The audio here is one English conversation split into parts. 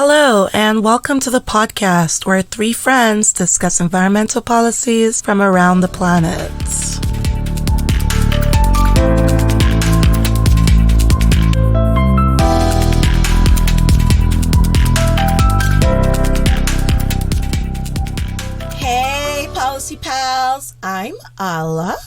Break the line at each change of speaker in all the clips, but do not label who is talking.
Hello, and welcome to the podcast where three friends discuss environmental policies from around the planet. Hey, Policy Pals, I'm Ala,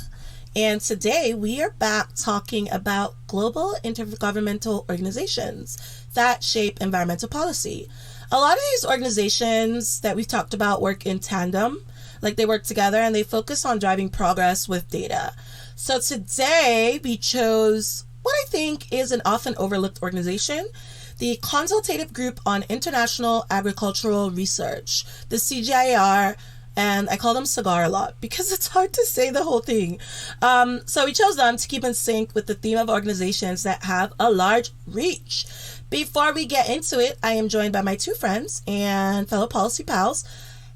and today we are back talking about global intergovernmental organizations that shape environmental policy. A lot of these organizations that we've talked about work in tandem, like they work together and they focus on driving progress with data. So today we chose what I think is an often overlooked organization, the Consultative Group on International Agricultural Research, the CGIAR, and I call them CGIAR a lot because it's hard to say the whole thing. So we chose them to keep in sync with the theme of organizations that have a large reach. Before we get into it, I am joined by my two friends and fellow policy pals.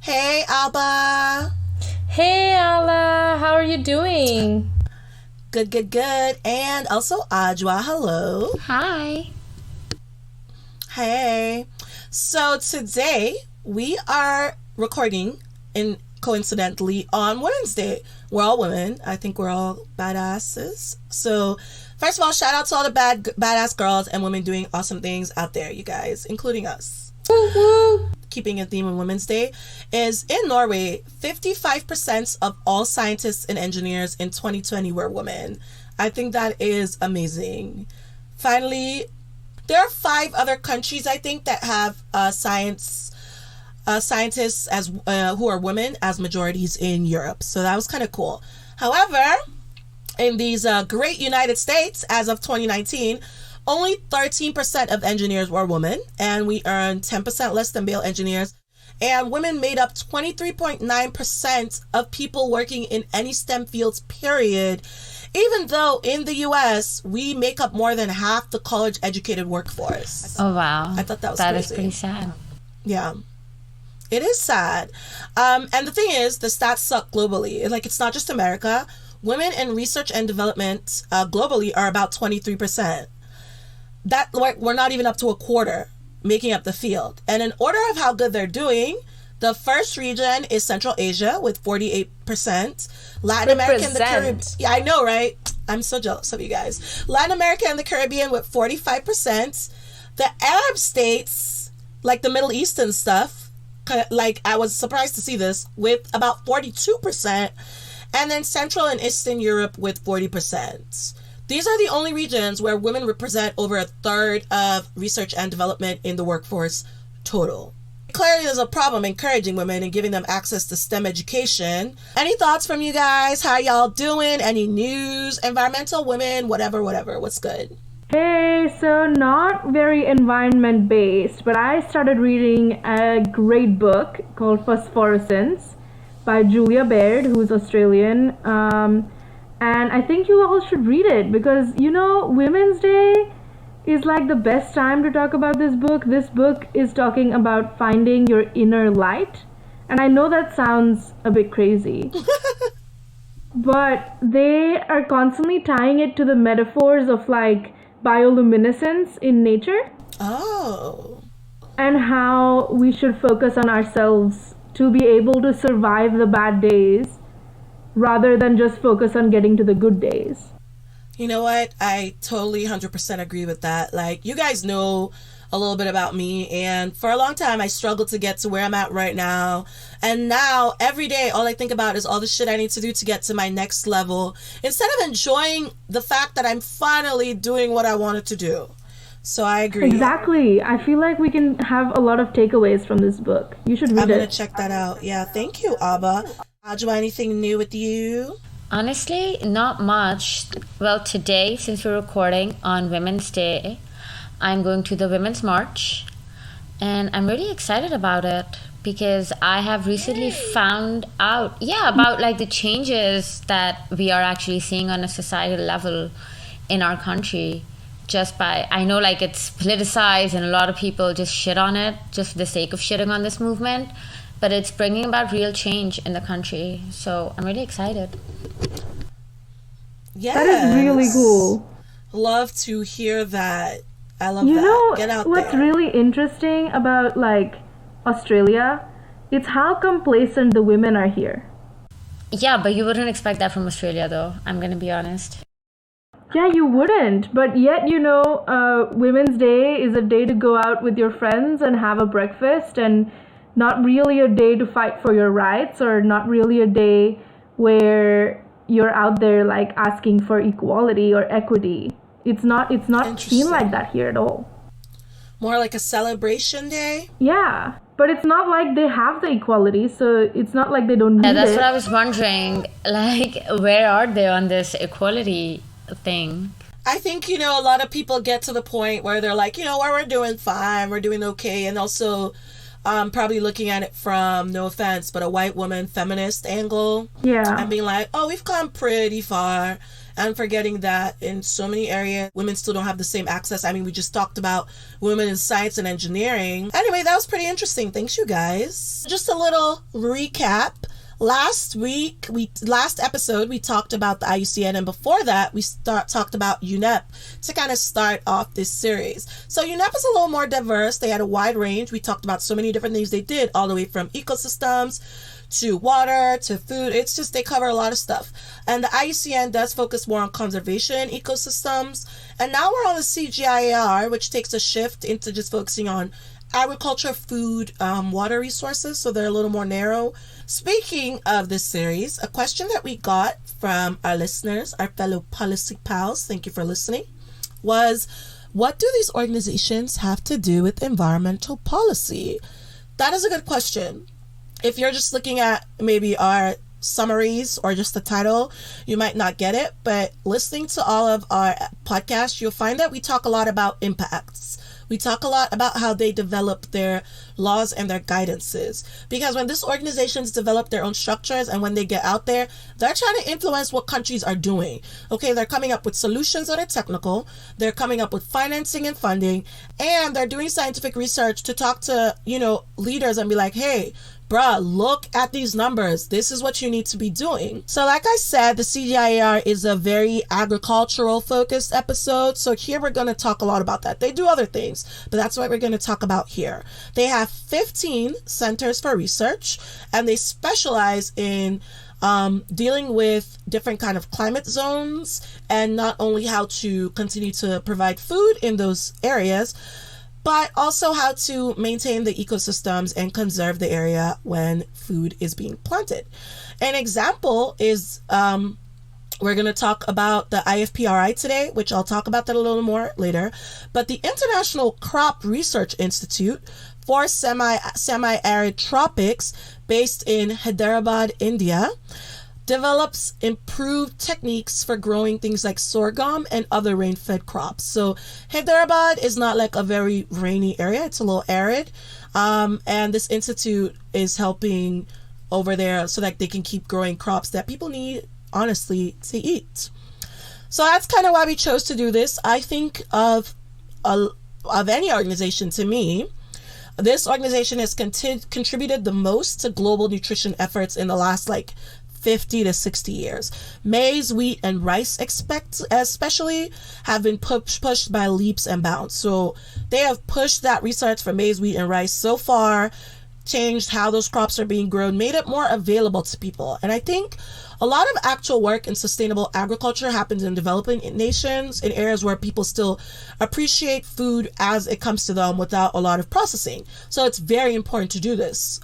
Hey, Alba.
Hey, Ala. How are you doing?
Good. And also Ajwa. Hello.
Hi.
Hey. So today we are recording coincidentally on Women's Day. We're all women. I think we're all badasses. So first of all, shout out to all the badass girls and women doing awesome things out there, you guys, including us.
Woo-woo.
Keeping a theme of Women's Day is in Norway, 55% of all scientists and engineers in 2020 were women. I think that is amazing. Finally, there are 5 other countries, I think, that have scientists as who are women as majorities in Europe. So that was kind of cool. However, in these great United States, as of 2019, only 13% of engineers were women, and we earned 10% less than male engineers. And women made up 23.9% of people working in any STEM fields, period. Even though in the US, we make up more than half the college-educated workforce.
Oh, wow.
I thought that was
crazy.
That
is pretty sad.
Yeah. It is sad. And the thing is, the stats suck globally. Like, it's not just America. Women in research and development globally are about 23%. That we're not even up to a quarter making up the field. And in order of how good they're doing, the first region is Central Asia with 48%. Latin America and the Caribbean. Yeah, I know, right? I'm so jealous of you guys. Latin America and the Caribbean with 45%. The Arab states, like the Middle East and stuff, like I was surprised to see this, with about 42%. And then Central and Eastern Europe with 40%. These are the only regions where women represent over a third of research and development in the workforce total. Clearly, there's a problem encouraging women and giving them access to STEM education. Any thoughts from you guys? How y'all doing? Any news? Environmental women? Whatever. What's good?
Hey, so not very environment based, but I started reading a great book called Phosphorescence by Julia Baird, who's Australian. And I think you all should read it because, Women's Day is like the best time to talk about this book. This book is talking about finding your inner light. And I know that sounds a bit crazy. But they are constantly tying it to the metaphors of like bioluminescence in nature.
Oh.
And how we should focus on ourselves to be able to survive the bad days rather than just focus on getting to the good days.
You know what? I totally 100% agree with that. Like, you guys know a little bit about me, and for a long time I struggled to get to where I'm at right now. And now every day all I think about is all the shit I need to do to get to my next level, instead of enjoying the fact that I'm finally doing what I wanted to do. So I agree.
Exactly. I feel like we can have a lot of takeaways from this book. You should read it.
I'm going to check that out. Yeah, thank you, Abba. Ajwa, anything new with you?
Honestly, not much. Well, today, since we're recording on Women's Day, I'm going to the Women's March, and I'm really excited about it because I have recently found out, about like the changes that we are actually seeing on a societal level in our country. Just by, I know like it's politicized and a lot of people just shit on it just for the sake of shitting on this movement, but it's bringing about real change in the country. So I'm really excited.
Yes.
That is really cool.
Love to hear that. I love that. Get out
What's
there.
really interesting about like Australia? It's how complacent the women are here.
Yeah, but you wouldn't expect that from Australia, though. I'm gonna be honest.
Yeah, you wouldn't. But yet, Women's Day is a day to go out with your friends and have a breakfast, and not really a day to fight for your rights, or not really a day where you're out there like asking for equality or equity. It's not seen like that here at all.
More like a celebration day?
Yeah. But it's not like they have the equality, so it's not like they don't need
Yeah, that's
it.
what I was wondering. Like, where are they on this equality thing?
I think, a lot of people get to the point where they're like, well, we're doing fine, we're doing okay. And also probably looking at it from, no offense, but a white woman feminist angle.
Yeah.
And being like, oh, we've come pretty far. And forgetting that in so many areas, women still don't have the same access. I mean, we just talked about women in science and engineering. Anyway, that was pretty interesting. Thanks, you guys. Just a little recap. Last episode, we talked about the IUCN, and before that, we talked about UNEP to kind of start off this series. So UNEP is a little more diverse. They had a wide range. We talked about so many different things they did, all the way from ecosystems to water to food. It's just they cover a lot of stuff. And the IUCN does focus more on conservation and ecosystems. And now we're on the CGIAR, which takes a shift into just focusing on agriculture, food, water resources, so they're a little more narrow. Speaking of this series, a question that we got from our listeners, our fellow policy pals, thank you for listening, was, what do these organizations have to do with environmental policy? That is a good question. If you're just looking at maybe our summaries or just the title, you might not get it, but listening to all of our podcasts, you'll find that we talk a lot about impacts. We talk a lot about how they develop their laws and their guidances. Because when these organizations develop their own structures and when they get out there, they're trying to influence what countries are doing. Okay, they're coming up with solutions that are technical. They're coming up with financing and funding. And they're doing scientific research to talk to, leaders and be like, hey, bruh, look at these numbers. This is what you need to be doing. So like I said, the CGIAR is a very agricultural focused episode. So here we're going to talk a lot about that. They do other things, but that's what we're going to talk about here. They have 15 centers for research, and they specialize in dealing with different kind of climate zones, and not only how to continue to provide food in those areas, but also how to maintain the ecosystems and conserve the area when food is being planted. An example is, we're going to talk about the IFPRI today, which I'll talk about that a little more later, but the International Crop Research Institute for Semi-Arid Tropics, based in Hyderabad, India, develops improved techniques for growing things like sorghum and other rain-fed crops. So Hyderabad is not like a very rainy area. It's a little arid. And this institute is helping over there so that they can keep growing crops that people need, honestly, to eat. So that's kind of why we chose to do this. I think of any organization, to me, this organization has contributed the most to global nutrition efforts in the last 50 to 60 years. Maize, wheat, and rice especially have been pushed by leaps and bounds. So they have pushed that research for maize, wheat, and rice so far, changed how those crops are being grown, made it more available to people. And I think a lot of actual work in sustainable agriculture happens in developing nations, in areas where people still appreciate food as it comes to them without a lot of processing. So it's very important to do this.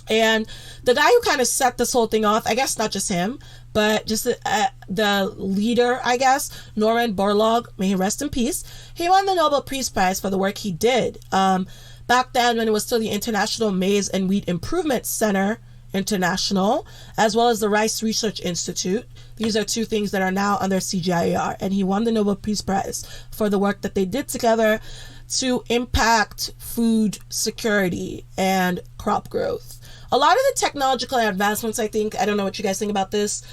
And the guy who kind of set this whole thing off, I guess not just him, but just the leader, I guess, Norman Borlaug, may he rest in peace, he won the Nobel Peace Prize for the work he did. Back then, when it was still the International Maize and Wheat Improvement Center International, as well as the Rice Research Institute. These are two things that are now under CGIAR, and he won the Nobel Peace Prize for the work that they did together to impact food security and crop growth. A lot of the technological advancements, I don't know what you guys think about this,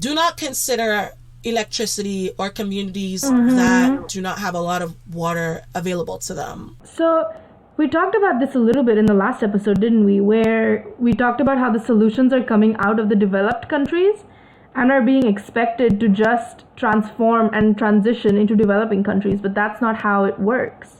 do not consider electricity or communities that do not have a lot of water available to them.
So we talked about this a little bit in the last episode, didn't we? Where we talked about how the solutions are coming out of the developed countries and are being expected to just transform and transition into developing countries, but that's not how it works.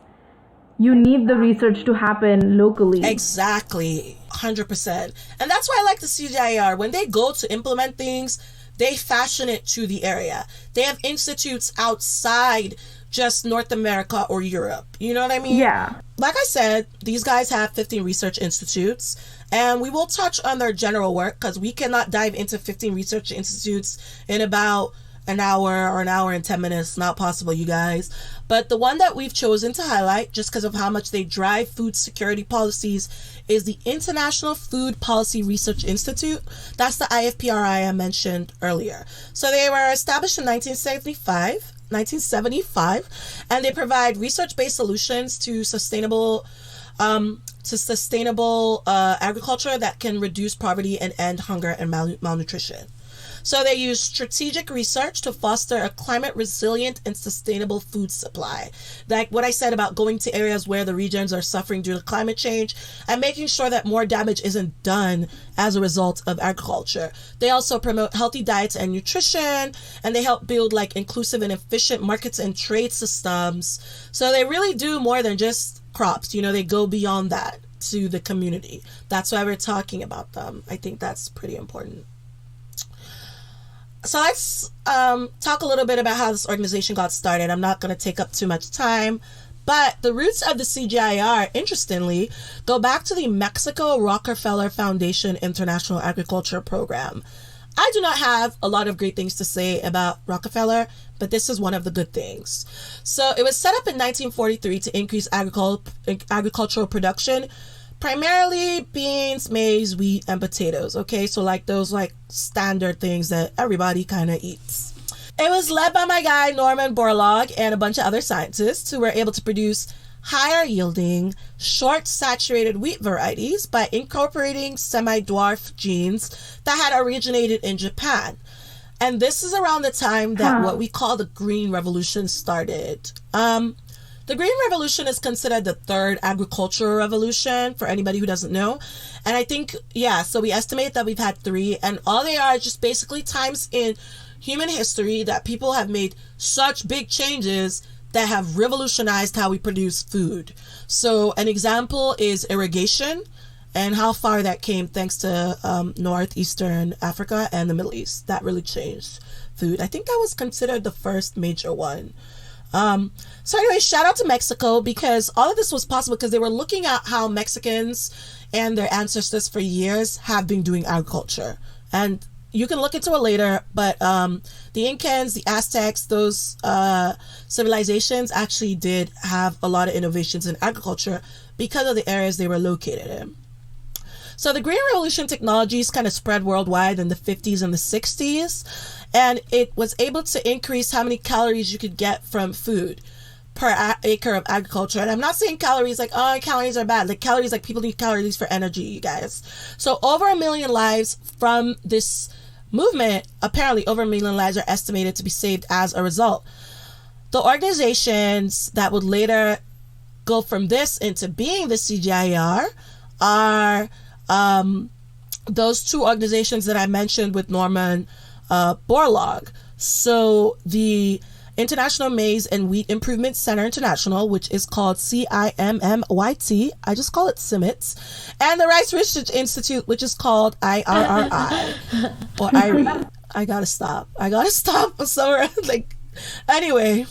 You need the research to happen locally.
Exactly, 100%. And that's why I like the CGIAR. When they go to implement things, they fashion it to the area. They have institutes outside just North America or Europe. You know what I mean?
Yeah.
Like I said, these guys have 15 research institutes, and we will touch on their general work because we cannot dive into 15 research institutes in about an hour or an hour and 10 minutes. Not possible, you guys. But the one that we've chosen to highlight, just because of how much they drive food security policies, is the International Food Policy Research Institute. That's the IFPRI I mentioned earlier. So they were established in 1975, and they provide research-based solutions to sustainable agriculture that can reduce poverty and end hunger and malnutrition. So they use strategic research to foster a climate resilient and sustainable food supply. Like what I said about going to areas where the regions are suffering due to climate change and making sure that more damage isn't done as a result of agriculture. They also promote healthy diets and nutrition, and they help build like inclusive and efficient markets and trade systems. So they really do more than just crops. You know, they go beyond that to the community. That's why we're talking about them. I think that's pretty important. So let's talk a little bit about how this organization got started. I'm not going to take up too much time, but the roots of the CGIAR, interestingly, go back to the Mexico Rockefeller Foundation International Agriculture Program. I do not have a lot of great things to say about Rockefeller, but this is one of the good things. So it was set up in 1943 to increase agricultural production, primarily beans, maize, wheat, and potatoes. Okay, so like those like standard things that everybody kind of eats. It was led by my guy Norman Borlaug and a bunch of other scientists who were able to produce higher yielding, short saturated wheat varieties by incorporating semi-dwarf genes that had originated in Japan. And this is around the time that what we call the Green Revolution started. The Green Revolution is considered the third agricultural revolution, for anybody who doesn't know. And I think, so we estimate that we've had three, and all they are just basically times in human history that people have made such big changes that have revolutionized how we produce food. So an example is irrigation and how far that came thanks to northeastern Africa and the Middle East. That really changed food. I think that was considered the first major one. So anyway, shout out to Mexico, because all of this was possible because they were looking at how Mexicans and their ancestors for years have been doing agriculture. And you can look into it later, but the Incans, the Aztecs, those civilizations actually did have a lot of innovations in agriculture because of the areas they were located in. So the Green Revolution technologies kind of spread worldwide in the 50s and the 60s, and it was able to increase how many calories you could get from food per acre of agriculture. And I'm not saying calories like, oh, calories are bad. Like calories, like people need calories for energy, you guys. So over 1 million lives from this movement, apparently over 1 million lives are estimated to be saved as a result. The organizations that would later go from this into being the CGIAR are those two organizations that I mentioned with Norman Borlaug. So the International Maize and Wheat Improvement Center International, which is called CIMMYT, I just call it CIMMYT, and the Rice Research Institute, which is called IRRI, or IRI. I gotta stop somewhere. Like, anyway,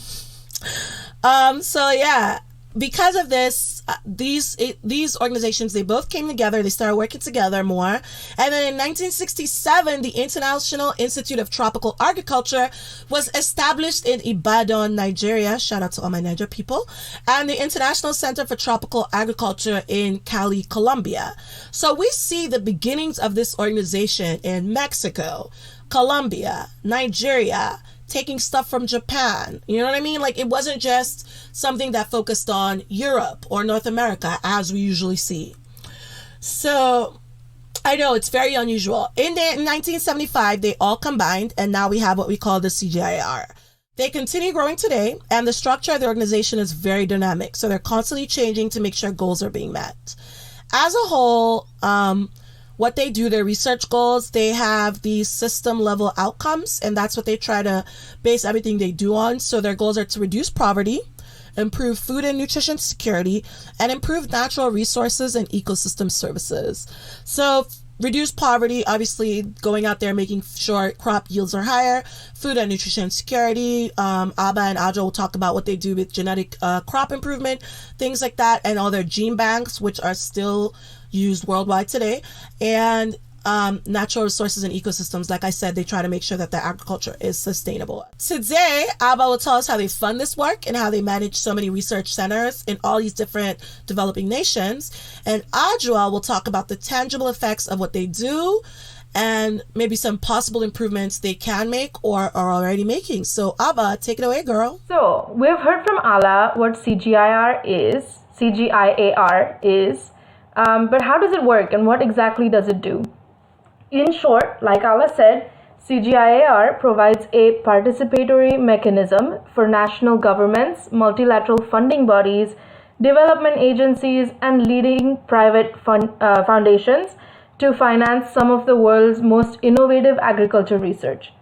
so yeah, because of this, these organizations, they both came together. They started working together more. And then in 1967, the International Institute of Tropical Agriculture was established in Ibadan, Nigeria. Shout out to all my Niger people. And the International Center for Tropical Agriculture in Cali, Colombia. So we see the beginnings of this organization in Mexico, Colombia, Nigeria, taking stuff from Japan. You know what I mean? Like, it wasn't just something that focused on Europe or North America as we usually see. So I know it's very unusual. In 1975, they all combined, and now we have what we call the CGIAR. They continue growing today, and the structure of the organization is very dynamic. So they're constantly changing to make sure goals are being met. As a whole, what they do, their research goals, they have these system level outcomes, and that's what they try to base everything they do on. So their goals are to reduce poverty, improve food and nutrition security, and improve natural resources and ecosystem services. So reduce poverty, obviously going out there making sure crop yields are higher, food and nutrition security. Abba and Aja will talk about what they do with genetic crop improvement, things like that, and all their gene banks, which are still used worldwide today, and natural resources and ecosystems. Like I said, they try to make sure that the agriculture is sustainable. Today, Abba will tell us how they fund this work and how they manage so many research centers in all these different developing nations. And Adjoa will talk about the tangible effects of what they do and maybe some possible improvements they can make or are already making. So Abba, take it away, girl.
So we've heard from Ala what CGIAR is, but how does it work and what exactly does it do? In short, like Ala said, CGIAR provides a participatory mechanism for national governments, multilateral funding bodies, development agencies, and leading private foundations to finance some of the world's most innovative agriculture research.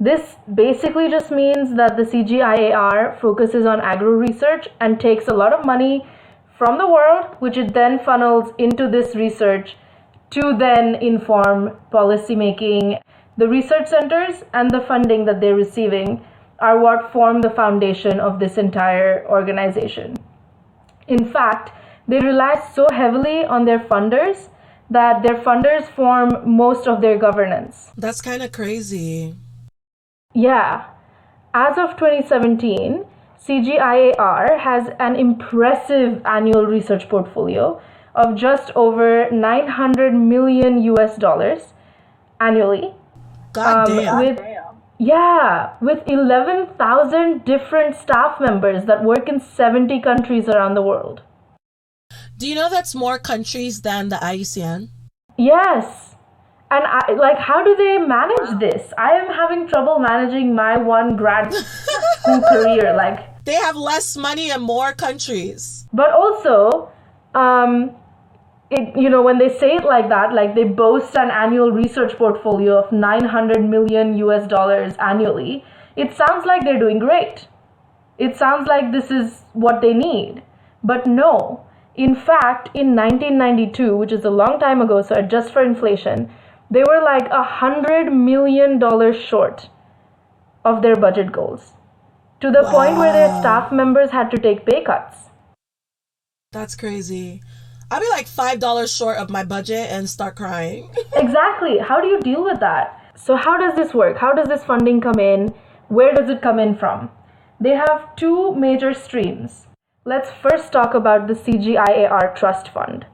This basically just means that the CGIAR focuses on agro research and takes a lot of money from the world, which it then funnels into this research to then inform policy making. The research centers and the funding that they're receiving are what form the foundation of this entire organization. In fact, they rely so heavily on their funders that their funders form most of their governance.
That's kind of crazy.
Yeah. As of 2017, CGIAR has an impressive annual research portfolio of just over $900 million annually.
God damn.
With 11,000 different staff members that work in 70 countries around the world.
Do you know that's more countries than the IUCN?
Yes. And how do they manage this? I am having trouble managing my one grad school career.
They have less money in more countries.
But also, when they say it like that, they boast an annual research portfolio of $900 million annually, it sounds like they're doing great. It sounds like this is what they need. But no. In fact, in 1992, which is a long time ago, so adjust for inflation, they were $100 million short of their budget goals, to the point where their staff members had to take pay cuts.
That's crazy. I'll be $5 short of my budget and start crying.
Exactly. How do you deal with that? So how does this work? How does this funding come in? Where does it come in from? They have two major streams. Let's first talk about the CGIAR Trust Fund.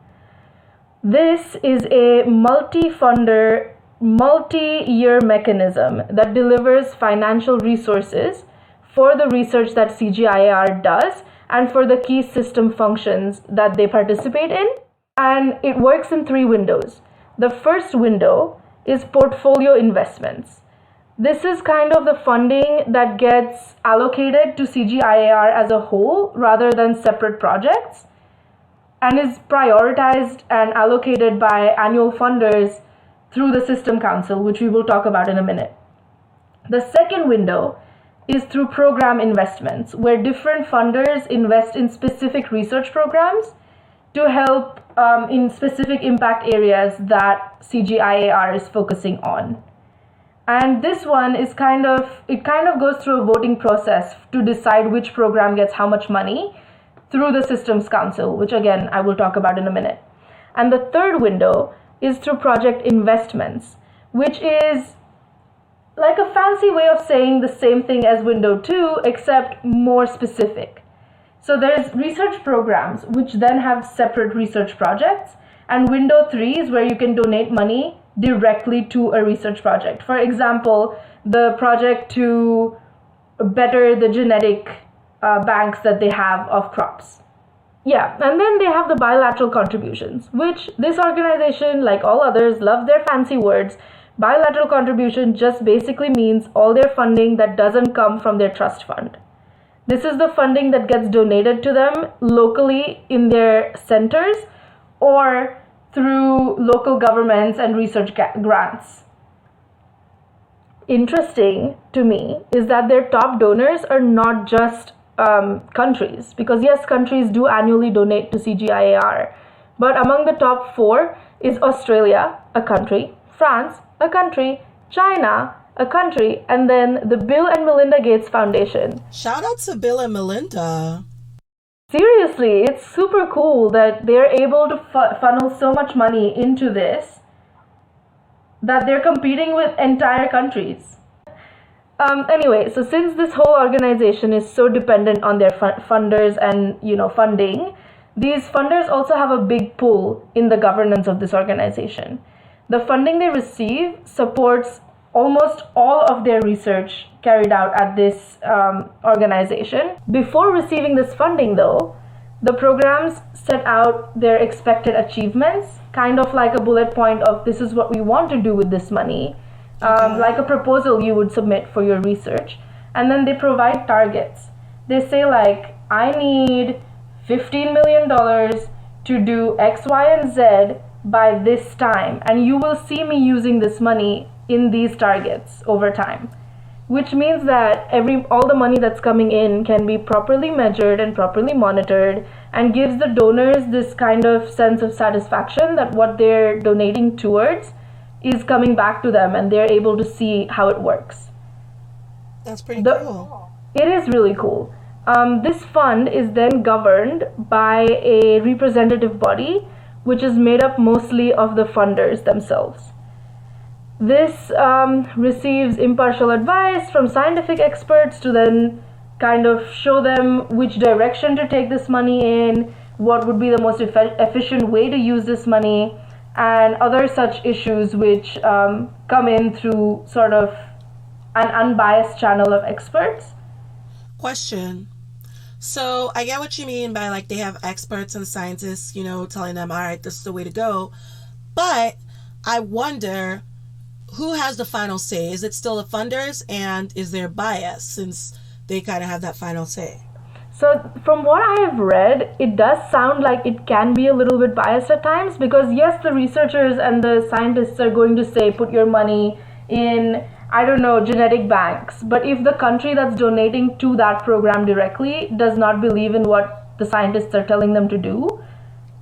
This is a multi-funder, multi-year mechanism that delivers financial resources for the research that CGIAR does and for the key system functions that they participate in. And it works in three windows. The first window is portfolio investments. This is kind of the funding that gets allocated to CGIAR as a whole rather than separate projects, and is prioritized and allocated by annual funders through the System Council, which we will talk about in a minute. The second window is through program investments, where different funders invest in specific research programs to help in specific impact areas that CGIAR is focusing on. And this one is kind of goes through a voting process to decide which program gets how much money through the Systems Council, which again, I will talk about in a minute. And the third window is through project investments, which is like a fancy way of saying the same thing as window 2, except more specific. So there's research programs, which then have separate research projects, and window 3 is where you can donate money directly to a research project. For example, the project to better the genetic banks that they have of crops. Yeah, and then they have the bilateral contributions, which this organization, like all others, love their fancy words. Bilateral contribution just basically means all their funding that doesn't come from their trust fund. This is the funding that gets donated to them locally in their centers or through local governments and research grants. Interesting to me is that their top donors are not just countries, because yes, countries do annually donate to CGIAR, but among the top 4 is Australia, a country, France, a country, China, a country, and then the Bill and Melinda Gates Foundation.
Shout out to Bill and Melinda.
Seriously, it's super cool that they're able to funnel so much money into this that they're competing with entire countries. Anyway, so since this whole organization is so dependent on their funders and, funding, these funders also have a big pull in the governance of this organization. The funding they receive supports almost all of their research carried out at this organization. Before receiving this funding, though, the programs set out their expected achievements, kind of like a bullet point of this is what we want to do with this money, like a proposal you would submit for your research. And then they provide targets. They say like, I need $15 million to do X, Y, and Z by this time, and you will see me using this money in these targets over time, which means that all the money that's coming in can be properly measured and properly monitored, and gives the donors this kind of sense of satisfaction that what they're donating towards is coming back to them and they're able to see how it works.
That's pretty cool.
It is really cool. This fund is then governed by a representative body, which is made up mostly of the funders themselves. This receives impartial advice from scientific experts to then kind of show them which direction to take this money in, what would be the most efficient way to use this money, and other such issues which come in through sort of an unbiased channel of experts.
Question. So I get what you mean by like they have experts and scientists, telling them, all right, this is the way to go. But I wonder, who has the final say? Is it still the funders, and is there bias since they kind of have that final say?
So from what I have read, it does sound like it can be a little bit biased at times, because yes, the researchers and the scientists are going to say, put your money in, I don't know, genetic banks. But if the country that's donating to that program directly does not believe in what the scientists are telling them to do,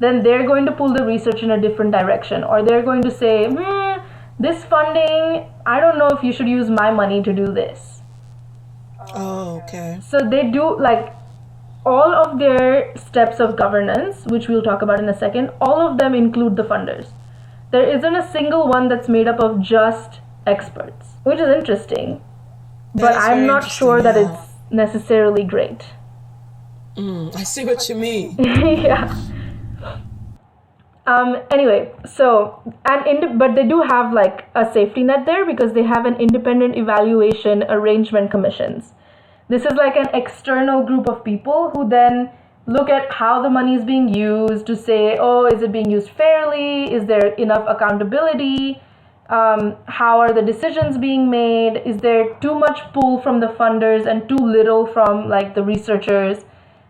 then they're going to pull the research in a different direction. Or they're going to say, this funding, I don't know if you should use my money to do this.
Oh, okay.
So they do, like, all of their steps of governance, which we'll talk about in a second, all of them include the funders. There isn't a single one that's made up of just experts, which is interesting. But I'm not sure that it's necessarily great.
I see what you mean.
Yeah. Anyway, so, but they do have like a safety net there, because they have an independent evaluation arrangement commissions. This is like an external group of people who then look at how the money is being used to say, oh, is it being used fairly? Is there enough accountability? How are the decisions being made? Is there too much pull from the funders and too little from like the researchers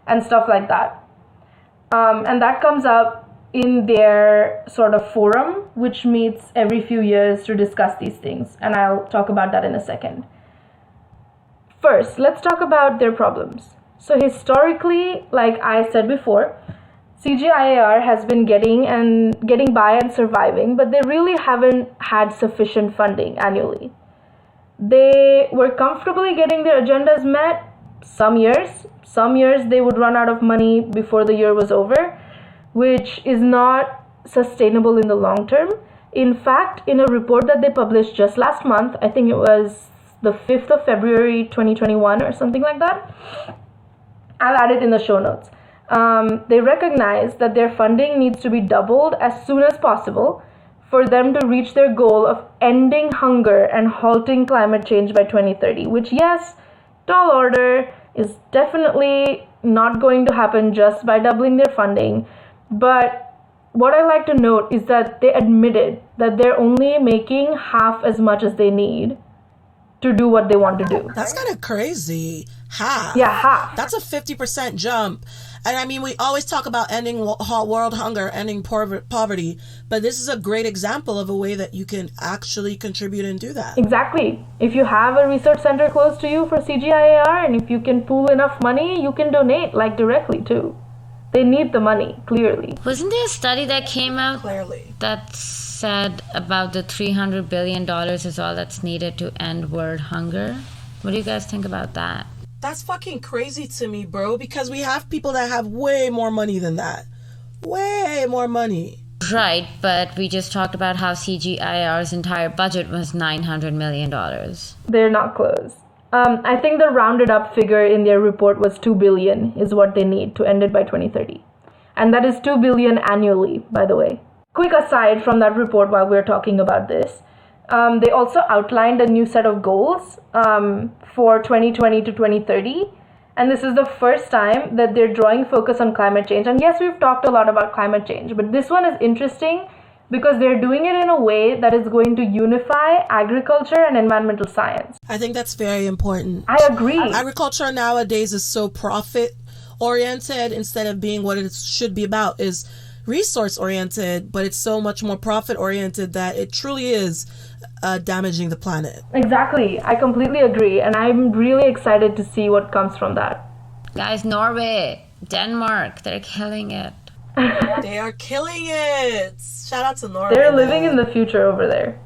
and stuff like that? And that comes up in their sort of forum, which meets every few years to discuss these things. And I'll talk about that in a second. First, let's talk about their problems. So historically, like I said before, CGIAR has been getting by and surviving, but they really haven't had sufficient funding annually. They were comfortably getting their agendas met some years. Some years they would run out of money before the year was over, which is not sustainable in the long term. In fact, in a report that they published just last month, I think it was the 5th of February 2021 or something like that, I'll add it in the show notes. They recognize that their funding needs to be doubled as soon as possible for them to reach their goal of ending hunger and halting climate change by 2030, which, yes, tall order, is definitely not going to happen just by doubling their funding. But what I like to note is that they admitted that they're only making half as much as they need to do what they want to do.
That's kind of crazy. Half.
Yeah, half.
That's a 50% jump. And I mean, we always talk about ending world hunger, ending poverty, but this is a great example of a way that you can actually contribute and do that.
Exactly. If you have a research center close to you for CGIAR, and if you can pool enough money, you can donate, like, directly too. They need the money, clearly.
Wasn't there a study that came out
Clearly.
that said about the $300 billion is all that's needed to end world hunger? What do you guys think about that?
That's fucking crazy to me, bro, because we have people that have way more money than that. Way more money.
Right, but we just talked about how CGIAR's entire budget was $900 million.
They're not close. I think the rounded up figure in their report was $2 billion is what they need to end it by 2030. And that is $2 billion annually, by the way. Quick aside from that report while we're talking about this. They also outlined a new set of goals for 2020 to 2030. And this is the first time that they're drawing focus on climate change. And yes, we've talked a lot about climate change, but this one is interesting because they're doing it in a way that is going to unify agriculture and environmental science.
I think that's very important.
I agree.
Agriculture nowadays is so profit oriented instead of being what it should be about, is resource oriented, but it's so much more profit oriented that it truly is damaging the planet.
Exactly. I completely agree. And I'm really excited to see what comes from that.
Guys, Norway, Denmark, they're killing it.
They are killing it. Shout out to Norway.
They're living in the future over there.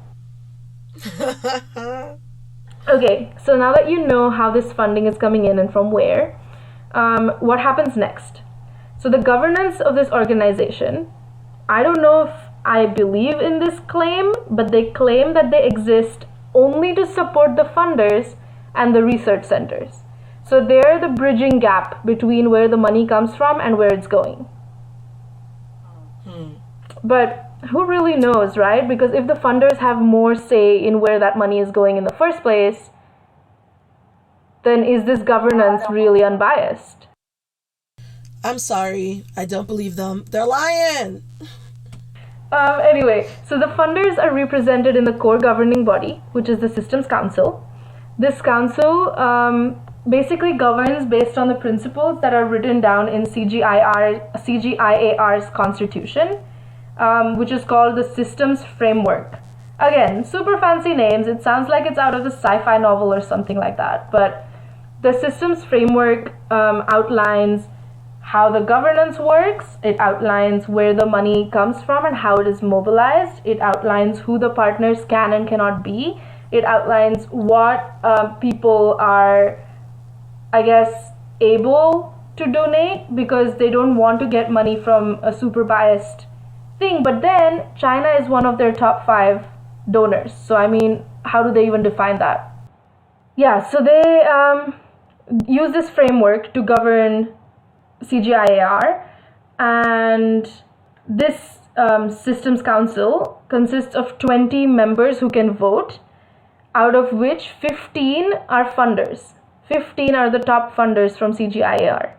Okay, so now that you know how this funding is coming in and from where, what happens next? So the governance of this organization, I don't know if I believe in this claim, but they claim that they exist only to support the funders and the research centers. So they're the bridging gap between where the money comes from and where it's going. But who really knows, right? Because if the funders have more say in where that money is going in the first place, then is this governance really unbiased?
I'm sorry, I don't believe them. They're lying.
Anyway, so the funders are represented in the core governing body, which is the Systems Council. This council basically governs based on the principles that are written down in CGIAR's constitution, which is called the Systems Framework. Again, super fancy names. It sounds like it's out of a sci-fi novel or something like that. But the Systems Framework outlines how the governance works. It outlines where the money comes from and how it is mobilized. It outlines who the partners can and cannot be. It outlines what people are, I guess, able to donate because they don't want to get money from a super biased thing. But then China is one of their top 5 donors. So, I mean, how do they even define that? Yeah, so they use this framework to govern CGIAR, and this Systems Council consists of 20 members who can vote, out of which 15 are funders. 15 are the top funders from CGIAR.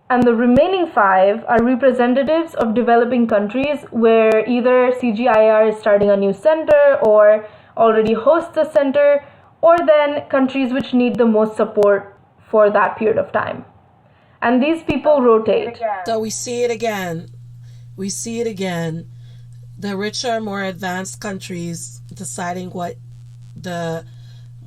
And the remaining 5 are representatives of developing countries where either CGIAR is starting a new center or already hosts a center, or then countries which need the most support for that period of time. And these people rotate.
So we see it again. We see it again. The richer, more advanced countries deciding what the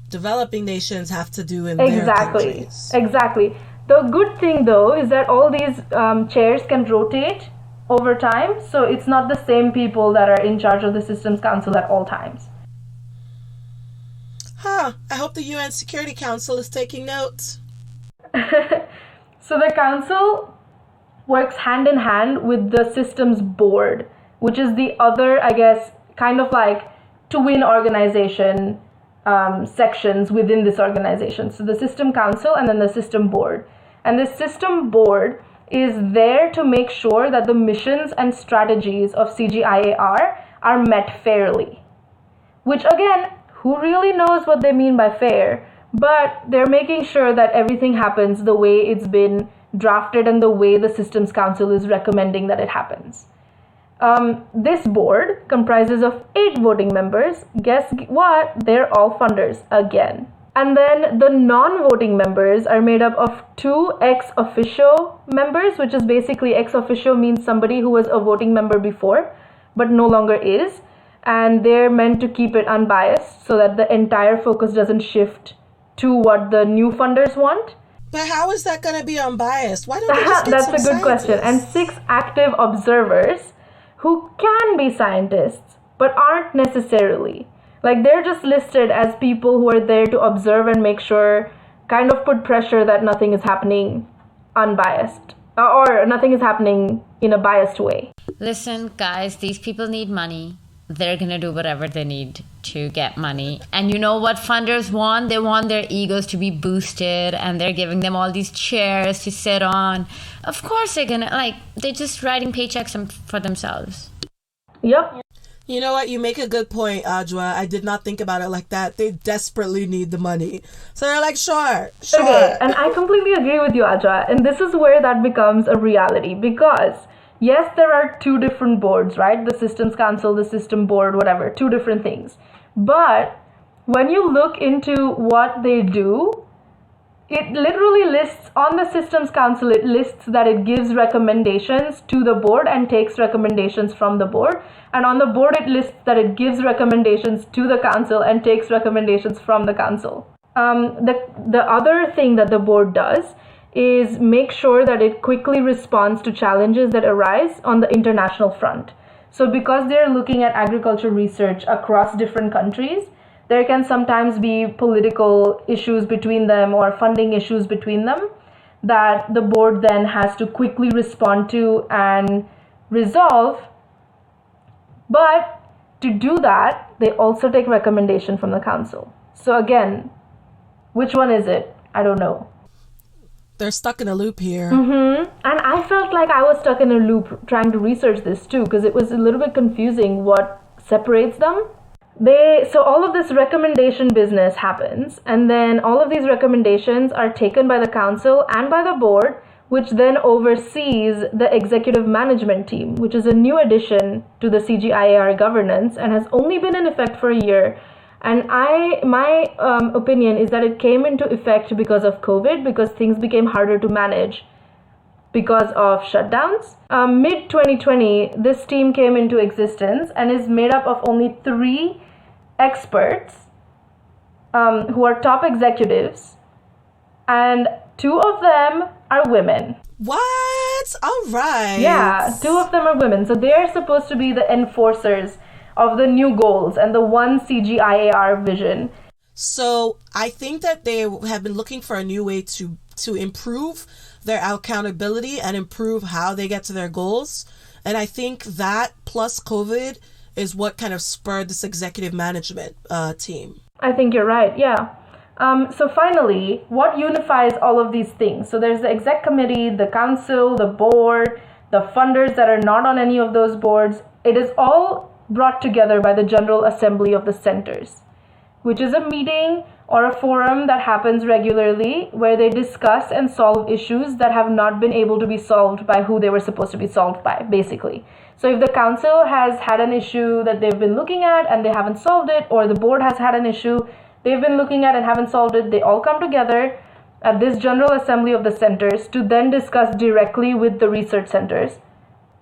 developing nations have to do in their countries.
Exactly. The good thing, though, is that all these chairs can rotate over time. So it's not the same people that are in charge of the Systems Council at all times.
I hope the UN Security Council is taking notes.
So the council works hand in hand with the systems board, which is the other, I guess, kind of like twin organization sections within this organization. So the system council and then the system board. And the system board is there to make sure that the missions and strategies of CGIAR are met fairly. Which again, who really knows what they mean by fair? But they're making sure that everything happens the way it's been drafted and the way the Systems Council is recommending that it happens. This board comprises of 8 voting members. Guess what? They're all funders again. And then the non-voting members are made up of 2 ex officio members, which is basically ex officio means somebody who was a voting member before but no longer is. And they're meant to keep it unbiased so that the entire focus doesn't shift to what the new funders want.
But how is that going to be unbiased? Why don't they just get
That's
some
a good question. And 6 active observers who can be scientists but aren't necessarily. Like, they're just listed as people who are there to observe and make sure, kind of put pressure that nothing is happening unbiased or nothing is happening in a biased way.
Listen, guys, these people need money. They're going to do whatever they need to get money. And you know what funders want? They want their egos to be boosted, and they're giving them all these chairs to sit on. Of course they're going to, they're just writing paychecks for themselves.
Yep.
You know what? You make a good point, Ajwa. I did not think about it like that. They desperately need the money. So they're like, sure.
Okay, and I completely agree with you, Ajwa. And this is where that becomes a reality because, yes, there are 2 different boards, right? The Systems Council, the System Board, whatever, 2 different things. But when you look into what they do, it literally lists on the Systems Council, it lists that it gives recommendations to the board and takes recommendations from the board. And on the board, it lists that it gives recommendations to the council and takes recommendations from the council. The other thing that the board does is make sure that it quickly responds to challenges that arise on the international front. So because they're looking at agriculture research across different countries, there can sometimes be political issues between them or funding issues between them that the board then has to quickly respond to and resolve. But to do that, they also take recommendation from the council. So again, which one is it? I don't know.
They're stuck in a loop here.
And I felt like I was stuck in a loop trying to research this too, because it was a little bit confusing what separates them. So all of this recommendation business happens, and then all of these recommendations are taken by the council and by the board, which then oversees the executive management team, which is a new addition to the CGIAR governance and has only been in effect for a year. And my opinion is that it came into effect because of COVID, because things became harder to manage because of shutdowns. Mid-2020, this team came into existence and is made up of only 3 experts who are top executives, and 2 of them are women.
What? All right.
Yeah, 2 of them are women. So they're supposed to be the enforcers of the new goals and the one CGIAR vision.
So I think that they have been looking for a new way to improve their accountability and improve how they get to their goals. And I think that plus COVID is what kind of spurred this executive management team.
I think you're right, yeah. So finally, what unifies all of these things? So there's the exec committee, the council, the board, the funders that are not on any of those boards. It is all brought together by the General Assembly of the Centers, which is a meeting or a forum that happens regularly where they discuss and solve issues that have not been able to be solved by who they were supposed to be solved by, basically. So if the council has had an issue that they've been looking at and they haven't solved it, or the board has had an issue they've been looking at and haven't solved it, they all come together at this General Assembly of the Centers to then discuss directly with the research centers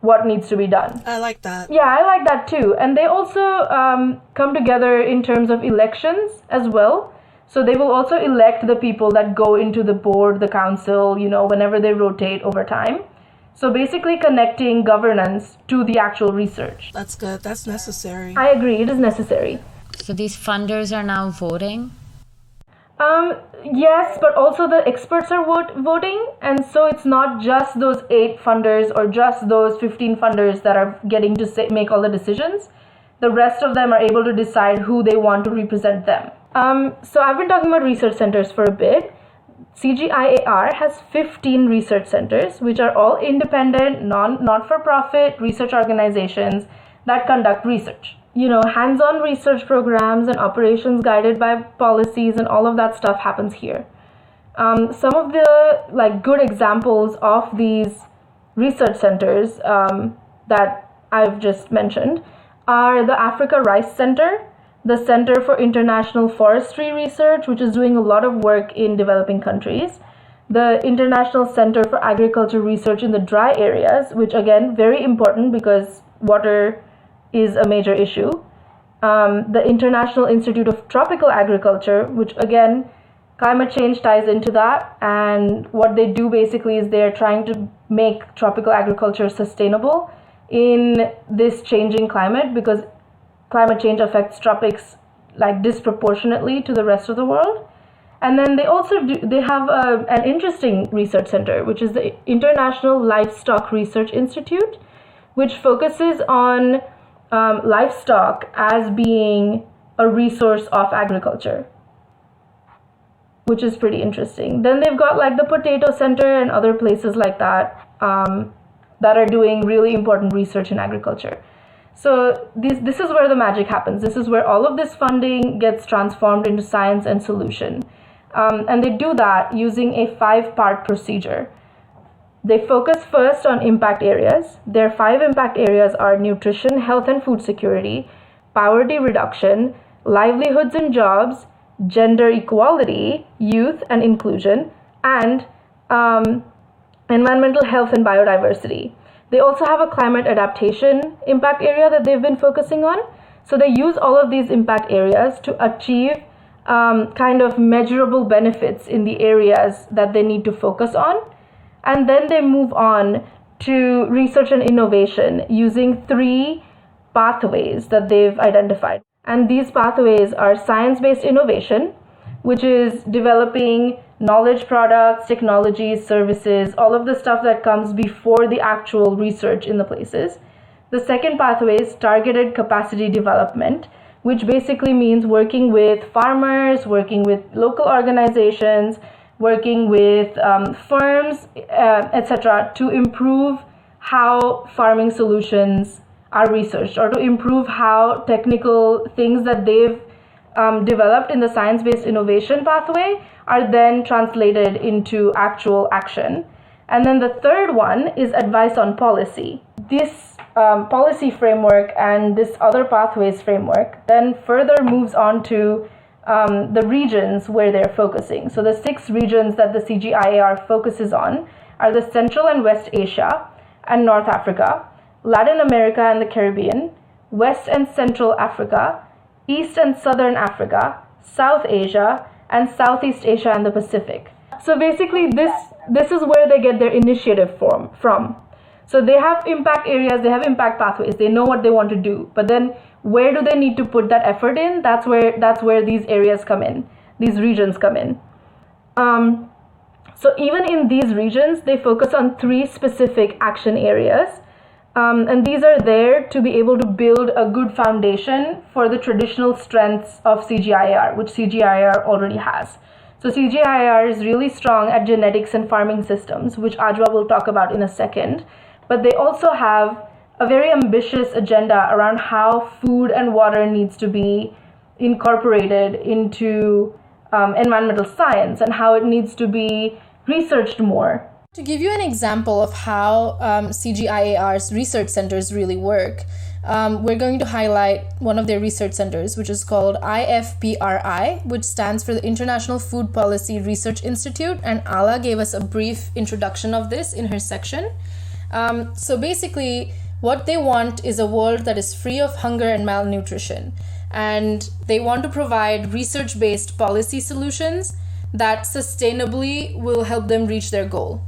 what needs to be done.
I like that.
Yeah, I like that too. And they also come together in terms of elections as well. So they will also elect the people that go into the board, the council, whenever they rotate over time. So basically connecting governance to the actual research.
That's good. That's necessary.
I agree. It is necessary.
So these funders are now voting?
Yes, but also the experts are voting. And so it's not just those 8 funders or just those 15 funders that are getting to make all the decisions. The rest of them are able to decide who they want to represent them. So I've been talking about research centers for a bit. CGIAR has 15 research centers, which are all independent, not-for-profit research organizations that conduct research. Hands-on research programs and operations guided by policies and all of that stuff happens here. Some of the good examples of these research centers that I've just mentioned are the Africa Rice Center, the Center for International Forestry Research, which is doing a lot of work in developing countries, the International Center for Agriculture Research in the dry areas, which again, very important because water is a major issue, the International Institute of Tropical Agriculture, which again, climate change ties into that, and what they do basically is they're trying to make tropical agriculture sustainable in this changing climate, because climate change affects tropics like disproportionately to the rest of the world. And then they have an interesting research center, which is the International Livestock Research Institute, which focuses on livestock as being a resource of agriculture, which is pretty interesting. Then they've got like the Potato Center and other places like that that are doing really important research in agriculture. So this is where the magic happens. This is where all of this funding gets transformed into science and solution. And they do that using a 5-part procedure. They focus first on impact areas. Their 5 impact areas are nutrition, health and food security, poverty reduction, livelihoods and jobs, gender equality, youth and inclusion, and environmental health and biodiversity. They also have a climate adaptation impact area that they've been focusing on. So they use all of these impact areas to achieve kind of measurable benefits in the areas that they need to focus on. And then they move on to research and innovation using 3 pathways that they've identified. And these pathways are science-based innovation, which is developing knowledge products, technologies, services, all of the stuff that comes before the actual research in the places. The second pathway is targeted capacity development, which basically means working with farmers, working with local organizations, working with firms, etc., to improve how farming solutions are researched, or to improve how technical things that they've developed in the science-based innovation pathway are then translated into actual action. And then the third one is advice on policy. This policy framework and this other pathways framework then further moves on to the regions where they're focusing. So the 6 regions that the CGIAR focuses on are the Central and West Asia and North Africa, Latin America and the Caribbean, West and Central Africa, East and Southern Africa, South Asia, and Southeast Asia and the Pacific. So basically this is where they get their initiative from. So they have impact areas, they have impact pathways, they know what they want to do, but then where do they need to put that effort in? That's where these areas come in, these regions come in. So even in these regions, they focus on 3 specific action areas. And these are there to be able to build a good foundation for the traditional strengths of CGIAR, which CGIAR already has. So CGIAR is really strong at genetics and farming systems, which Ajwa will talk about in a second. But they also have a very ambitious agenda around how food and water needs to be incorporated into environmental science and how it needs to be researched more.
To give you an example of how CGIAR's research centers really work, we're going to highlight one of their research centers, which is called IFPRI, which stands for the International Food Policy Research Institute, and Ala gave us a brief introduction of this in her section. So basically, what they want is a world that is free of hunger and malnutrition, and they want to provide research-based policy solutions that sustainably will help them reach their goal.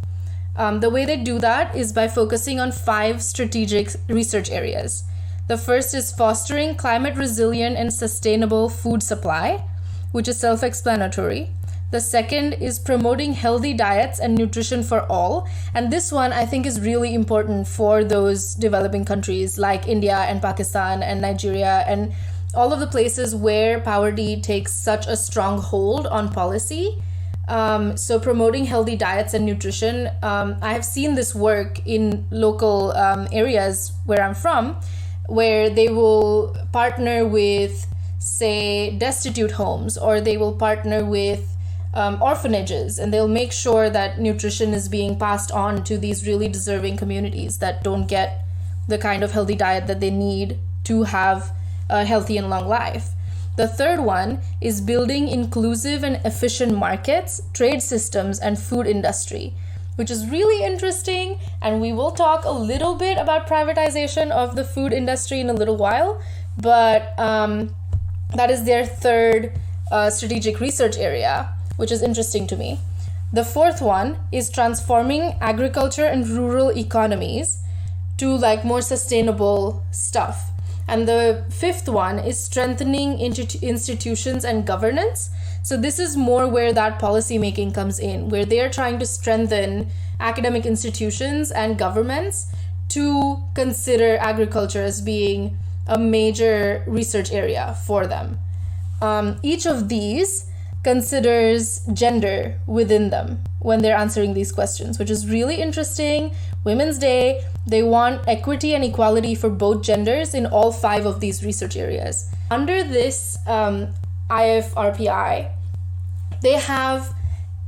The way they do that is by focusing on 5 strategic research areas. The first is fostering climate resilient and sustainable food supply, which is self-explanatory. The second is promoting healthy diets and nutrition for all. And this one I think is really important for those developing countries like India and Pakistan and Nigeria and all of the places where poverty takes such a strong hold on policy. So promoting healthy diets and nutrition, I have seen this work in local areas where I'm from, where they will partner with, say, destitute homes, or they will partner with orphanages, and they'll make sure that nutrition is being passed on to these really deserving communities that don't get the kind of healthy diet that they need to have a healthy and long life. The third one is building inclusive and efficient markets, trade systems, and food industry, which is really interesting. And we will talk a little bit about privatization of the food industry in a little while. But that is their third strategic research area, which is interesting to me. The fourth one is transforming agriculture and rural economies to like more sustainable stuff. And the fifth one is strengthening institutions and governance. So this is more where that policy making comes in, where they are trying to strengthen academic institutions and governments to consider agriculture as being a major research area for them. Each of these considers gender within them when they're answering these questions, which is really interesting. Women's Day, they want equity and equality for both genders in all 5 of these research areas. Under this IFRPI, they have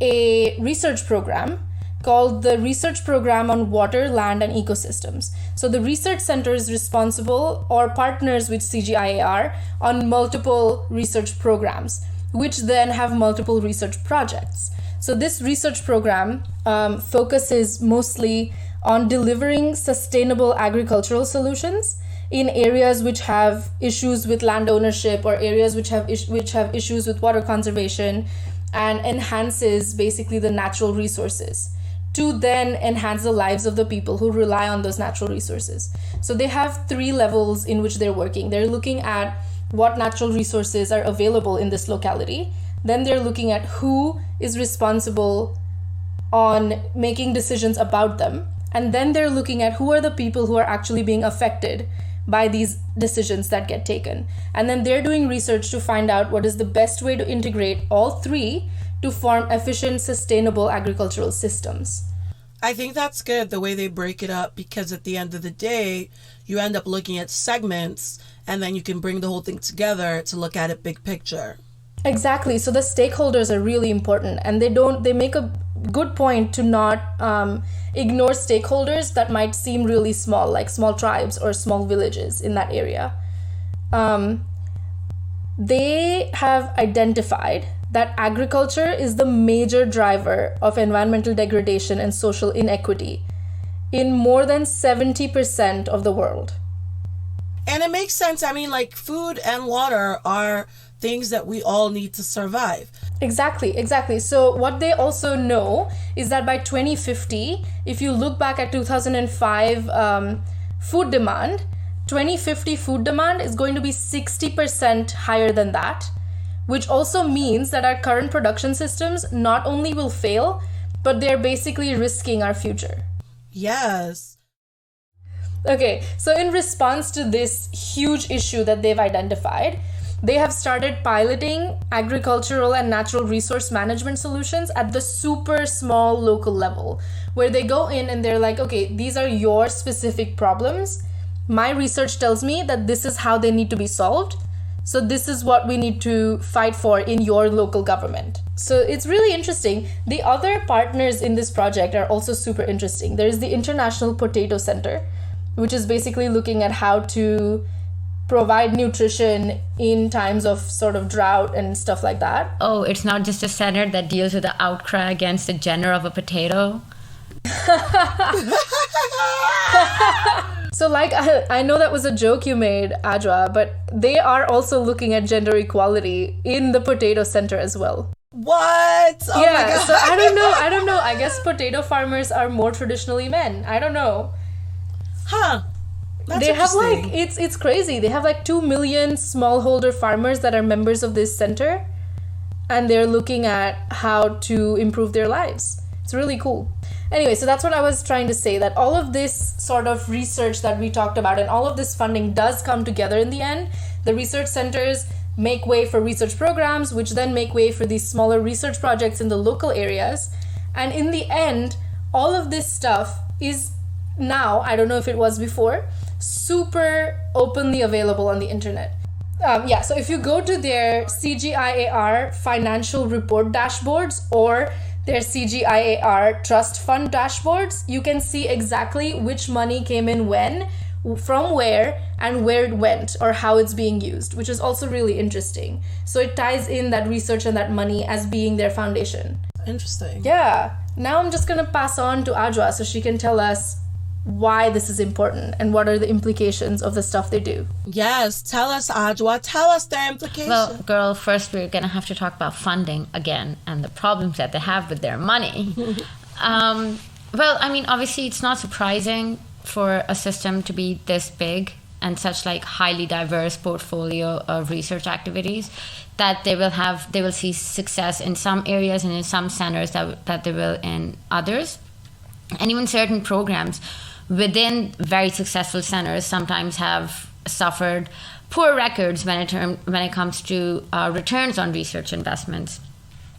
a research program called the Research Program on Water, Land, and Ecosystems. So the research center is responsible or partners with CGIAR on multiple research programs, which then have multiple research projects. So this research program focuses mostly on delivering sustainable agricultural solutions in areas which have issues with land ownership or areas which have issues with water conservation, and enhances basically the natural resources to then enhance the lives of the people who rely on those natural resources. So they have 3 levels in which they're working. They're looking at what natural resources are available in this locality. Then they're looking at who is responsible on making decisions about them. And then they're looking at who are the people who are actually being affected by these decisions that get taken. And then they're doing research to find out what is the best way to integrate all 3 to form efficient, sustainable agricultural systems.
I think that's good, the way they break it up, because at the end of the day, you end up looking at segments and then you can bring the whole thing together to look at it big picture.
Exactly. So the stakeholders are really important, and they make a good point to not ignore stakeholders that might seem really small, like small tribes or small villages in that area. They have identified that agriculture is the major driver of environmental degradation and social inequity in more than 70% of the world.
And it makes sense. I mean, like, food and water are things that we all need to survive.
Exactly. So what they also know is that by 2050, if you look back at 2005 food demand, 2050 food demand is going to be 60% higher than that, which also means that our current production systems not only will fail, but they're basically risking our future.
Yes.
Okay, so in response to this huge issue that they've identified, they have started piloting agricultural and natural resource management solutions at the super small local level, where they go in and they're like, okay, these are your specific problems. My research tells me that this is how they need to be solved. So this is what we need to fight for in your local government. So it's really interesting. The other partners in this project are also super interesting. There's the International Potato Center, which is basically looking at how to provide nutrition in times of sort of drought and stuff like that.
Oh, it's not just a center that deals with the outcry against the gender of a potato.
So like, I know that was a joke you made, Ajwa, but they are also looking at gender equality in the potato center as well.
What? Oh
yeah,
my God.
So I don't know. I guess potato farmers are more traditionally men. I don't know.
Huh. That's
they have like,
interesting.
it's crazy. They have like 2 million smallholder farmers that are members of this center, and they're looking at how to improve their lives. It's really cool. Anyway, so that's what I was trying to say, that all of this sort of research that we talked about and all of this funding does come together in the end. The research centers make way for research programs, which then make way for these smaller research projects in the local areas. And in the end, all of this stuff is now, I don't know if it was before, super openly available on the internet. So if you go to their CGIAR financial report dashboards or their CGIAR trust fund dashboards, you can see exactly which money came in when, from where and where it went or how it's being used, which is also really interesting. So it ties in that research and that money as being their foundation.
Interesting.
Yeah. Now I'm just going to pass on to Ajwa so she can tell us why this is important and what are the implications of the stuff they do.
Yes, tell us, Ajwa. Tell us their implications.
Well, girl, first we're going to have to talk about funding again and the problems that they have with their money. Well, I mean, obviously it's not surprising for a system to be this big and such like highly diverse portfolio of research activities that they will see success in some areas and in some centers that they will in others. And even certain programs within very successful centers sometimes have suffered poor records when it comes to returns on research investments.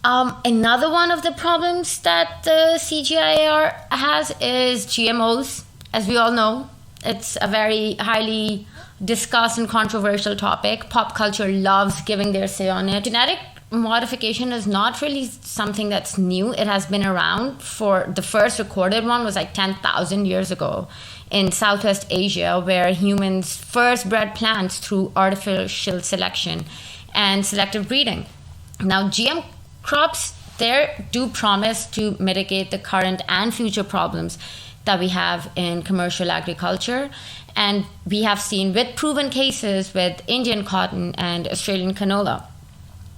Another one of the problems that the CGIAR has is GMOs. As we all know, it's a very highly discussed and controversial topic. Pop culture loves giving their say on it. Genetic modification is not really something that's new. It has been around. For the first recorded one was like 10,000 years ago in Southwest Asia, where humans first bred plants through artificial selection and selective breeding. Now, GM crops, they do promise to mitigate the current and future problems that we have in commercial agriculture. And we have seen with proven cases with Indian cotton and Australian canola.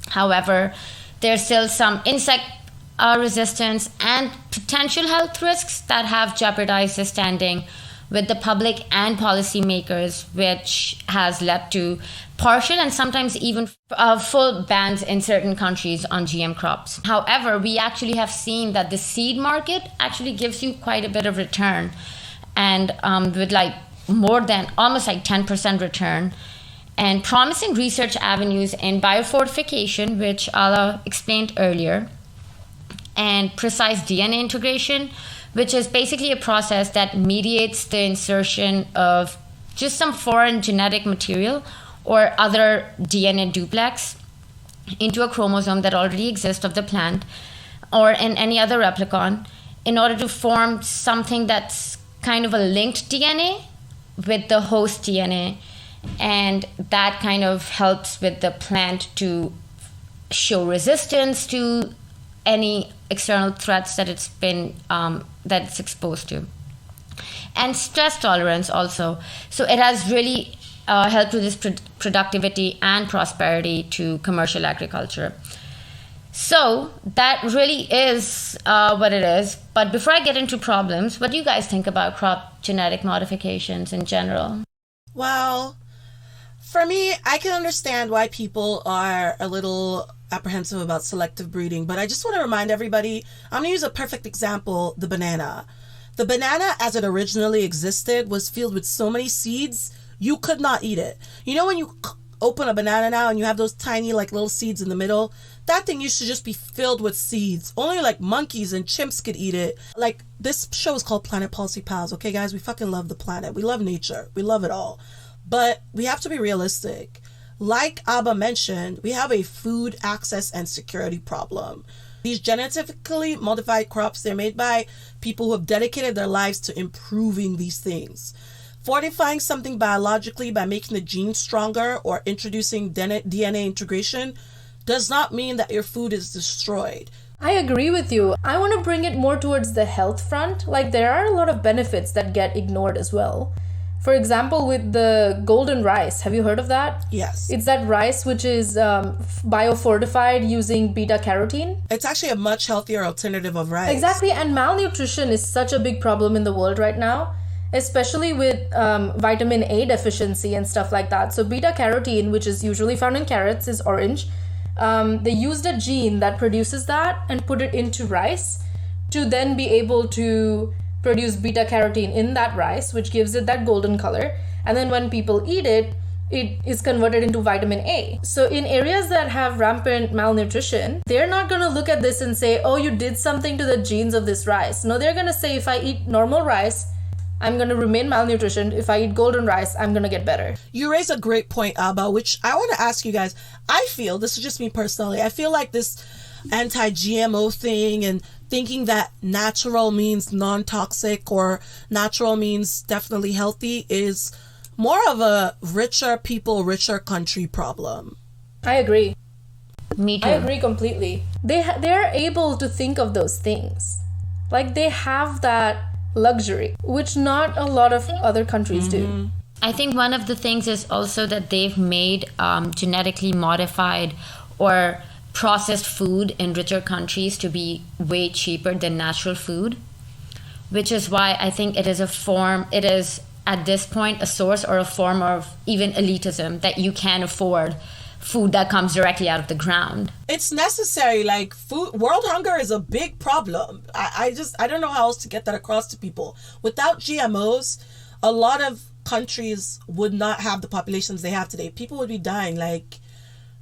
However, there's still some insect resistance and potential health risks that have jeopardized the standing with the public and policymakers, which has led to partial and sometimes even full bans in certain countries on GM crops. However, we actually have seen that the seed market actually gives you quite a bit of return, and with like more than almost like 10% return, and promising research avenues in biofortification, which Ala explained earlier, and precise DNA integration, which is basically a process that mediates the insertion of just some foreign genetic material or other DNA duplex into a chromosome that already exists of the plant or in any other replicon in order to form something that's kind of a linked DNA with the host DNA. And that kind of helps with the plant to show resistance to any external threats that it's been that it's exposed to, and stress tolerance also. So it has really helped with this productivity and prosperity to commercial agriculture. So that really is what it is. But before I get into problems, what do you guys think about crop genetic modifications in general?
Well, for me, I can understand why people are a little apprehensive about selective breeding, but I just want to remind everybody, I'm going to use a perfect example, the banana. The banana, as it originally existed, was filled with so many seeds, you could not eat it. You know when you open a banana now and you have those tiny like little seeds in the middle? That thing used to just be filled with seeds. Only like monkeys and chimps could eat it. Like, this show is called Planet Policy Pals, okay guys? We fucking love the planet. We love nature. We love it all. But we have to be realistic. Like Abba mentioned, we have a food access and security problem. These genetically modified crops, they're made by people who have dedicated their lives to improving these things. Fortifying something biologically by making the genes stronger or introducing DNA integration does not mean that your food is destroyed.
I agree with you. I want to bring it more towards the health front. Like, there are a lot of benefits that get ignored as well. For example, with the golden rice, have you heard of that?
Yes.
It's that rice which is biofortified using beta carotene.
It's actually a much healthier alternative of rice.
Exactly, and malnutrition is such a big problem in the world right now, especially with vitamin A deficiency and stuff like that. So beta carotene, which is usually found in carrots, is orange. They used a gene that produces that and put it into rice to then be able to produce beta carotene in that rice, which gives it that golden color. And then when people eat it, it is converted into vitamin A. So in areas that have rampant malnutrition, they're not going to look at this and say, oh, you did something to the genes of this rice. No, they're going to say, if I eat normal rice, I'm going to remain malnutritioned. If I eat golden rice, I'm going to get better.
You raise a great point, Abba, which I want to ask you guys. I feel, this is just me personally, I feel like this anti-GMO thing and thinking that natural means non-toxic or natural means definitely healthy is more of a richer people, richer country problem.
I agree.
Me too.
I agree completely. They're able to think of those things. Like, they have that luxury, which not a lot of other countries do.
I think one of the things is also that they've made genetically modified or processed food in richer countries to be way cheaper than natural food, which is why I think it is at this point a source or a form of even elitism that you can't afford food that comes directly out of the ground.
It's necessary. Like, food, world hunger is a big problem. I don't know how else to get that across to people. Without GMOs, a lot of countries would not have the populations they have today. People would be dying. Like,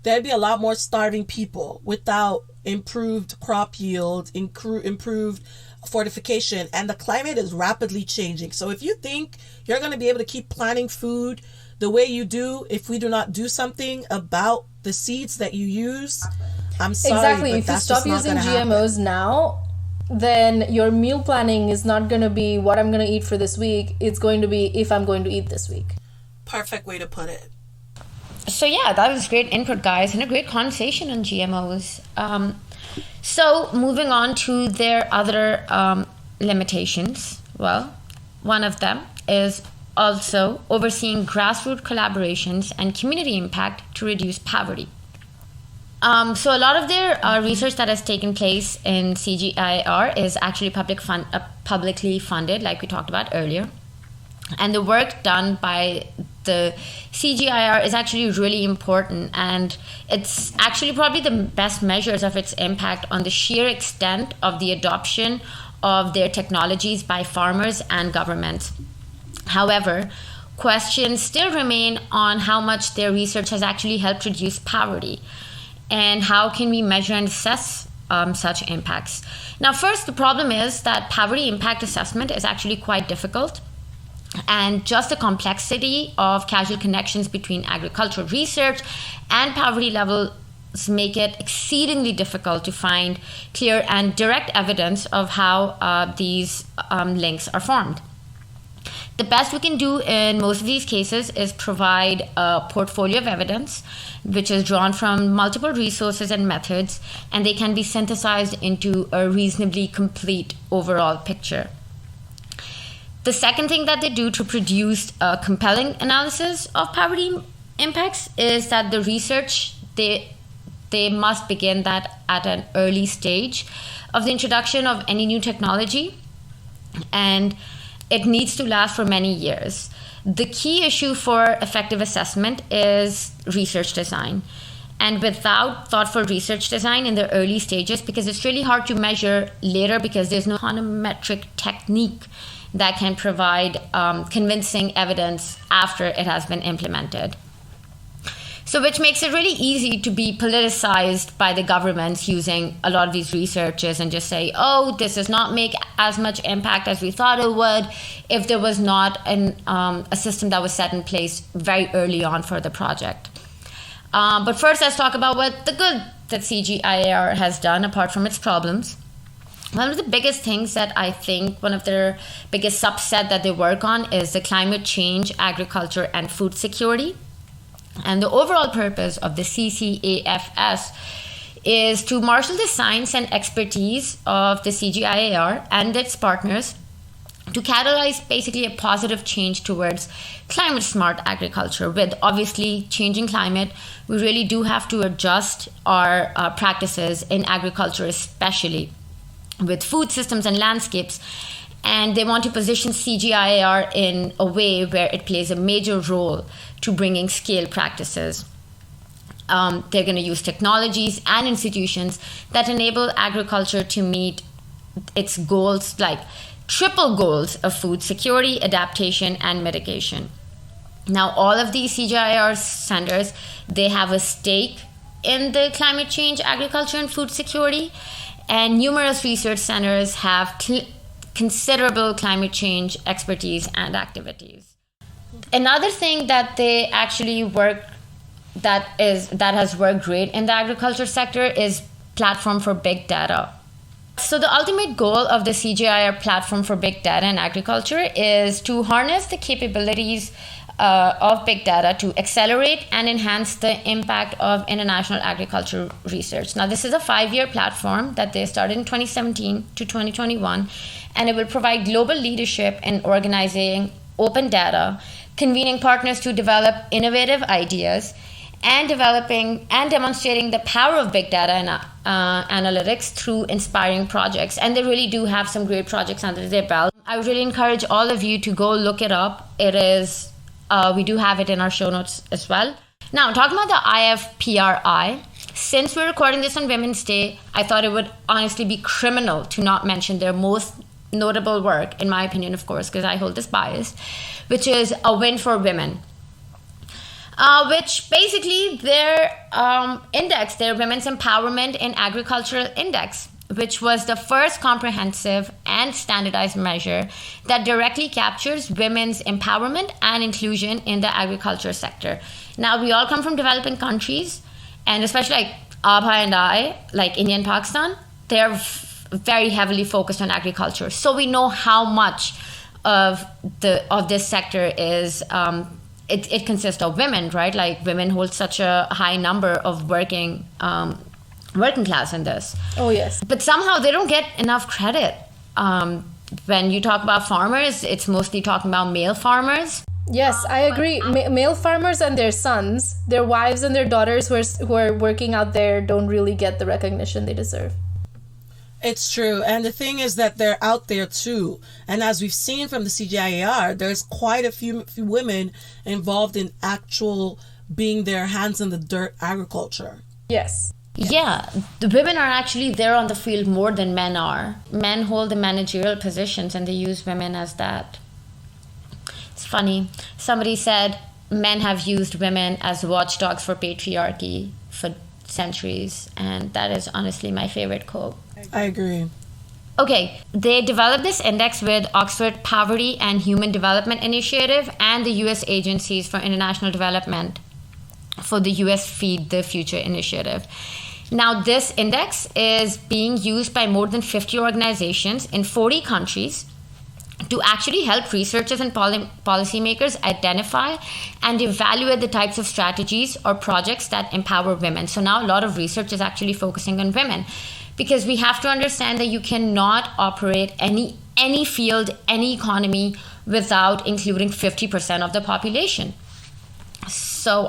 there'd be a lot more starving people without improved crop yield, improved fortification, and the climate is rapidly changing. So if you think you're going to be able to keep planting food the way you do, if we do not do something about the seeds that you use, I'm sorry,
Exactly.
but
If you
that's
stop
just not
using
gonna happen.
GMOs now, then your meal planning is not going to be what I'm going to eat for this week. It's going to be if I'm going to eat this week.
Perfect way to put it.
So yeah, that was great input, guys, and a great conversation on GMOs. So moving on to their other limitations. Well, one of them is also overseeing grassroots collaborations and community impact to reduce poverty. So a lot of their research that has taken place in CGIAR is actually publicly funded, like we talked about earlier. And the work done by the CGIAR is actually really important, and it's actually probably the best measures of its impact on the sheer extent of the adoption of their technologies by farmers and governments. However, questions still remain on how much their research has actually helped reduce poverty, and how can we measure and assess such impacts. Now, first, the problem is that poverty impact assessment is actually quite difficult, and just the complexity of causal connections between agricultural research and poverty levels make it exceedingly difficult to find clear and direct evidence of how these links are formed. The best we can do in most of these cases is provide a portfolio of evidence, which is drawn from multiple resources and methods, and they can be synthesized into a reasonably complete overall picture. The second thing that they do to produce a compelling analysis of poverty impacts is that the research, they must begin that at an early stage of the introduction of any new technology, and it needs to last for many years. The key issue for effective assessment is research design. And without thoughtful research design in the early stages, because it's really hard to measure later because there's no econometric technique that can provide convincing evidence after it has been implemented. So which makes it really easy to be politicized by the governments using a lot of these researches and just say, oh, this does not make as much impact as we thought it would, if there was not a system that was set in place very early on for the project. But first, let's talk about what the good that CGIAR has done apart from its problems. One of the biggest things that I think one of their biggest subset that they work on is the climate change, agriculture, and food security. And the overall purpose of the CCAFS is to marshal the science and expertise of the CGIAR and its partners to catalyze basically a positive change towards climate smart agriculture. With obviously changing climate, we really do have to adjust our practices in agriculture, especially with food systems and landscapes. And they want to position CGIAR in a way where it plays a major role to bringing scale practices. They're going to use technologies and institutions that enable agriculture to meet its goals, like triple goals of food security, adaptation, and mitigation. Now, all of these CGIAR centers, they have a stake in the climate change, agriculture, and food security, and numerous research centers have considerable climate change expertise and activities. Another thing that they actually work that has worked great in the agriculture sector is platform for big data. So the ultimate goal of the CGIAR platform for big data in agriculture is to harness the capabilities of big data to accelerate and enhance the impact of international agriculture research. Now, this is a 5-year platform that they started in 2017 to 2021, and it will provide global leadership in organizing open data, convening partners to develop innovative ideas, and developing and demonstrating the power of big data and analytics through inspiring projects. And they really do have some great projects under their belt. I would really encourage all of you to go look it up. It is, we do have it in our show notes as well. Now, talking about the IFPRI, since we're recording this on Women's Day, I thought it would honestly be criminal to not mention their most notable work, in my opinion, of course, because I hold this bias, which is A Win for Women. Which basically their index, their Women's Empowerment in Agricultural Index, which was the first comprehensive and standardized measure that directly captures women's empowerment and inclusion in the agriculture sector. Now, we all come from developing countries, and especially like Abha and I, like India and Pakistan, they're very heavily focused on agriculture. So we know how much of this sector is it consists of women, right? Like women hold such a high number of working class in this.
Oh, yes.
But somehow they don't get enough credit. When you talk about farmers, it's mostly talking about male farmers.
Yes, I agree. Male farmers and their sons, their wives and their daughters who are working out there don't really get the recognition they deserve.
It's true. And the thing is that they're out there too. And as we've seen from the CGIAR, there's quite a few women involved in actual being their hands in the dirt agriculture.
Yes.
Yeah, the women are actually there on the field more than men are. Men hold the managerial positions and they use women as that. It's funny. Somebody said men have used women as watchdogs for patriarchy for centuries. And that is honestly my favorite quote.
I agree.
Okay, they developed this index with Oxford Poverty and Human Development Initiative and the U.S. Agencies for International Development for the U.S. Feed the Future initiative. Now, this index is being used by more than 50 organizations in 40 countries to actually help researchers and policymakers identify and evaluate the types of strategies or projects that empower women. So now a lot of research is actually focusing on women, because we have to understand that you cannot operate any field, any economy without including 50% of the population. So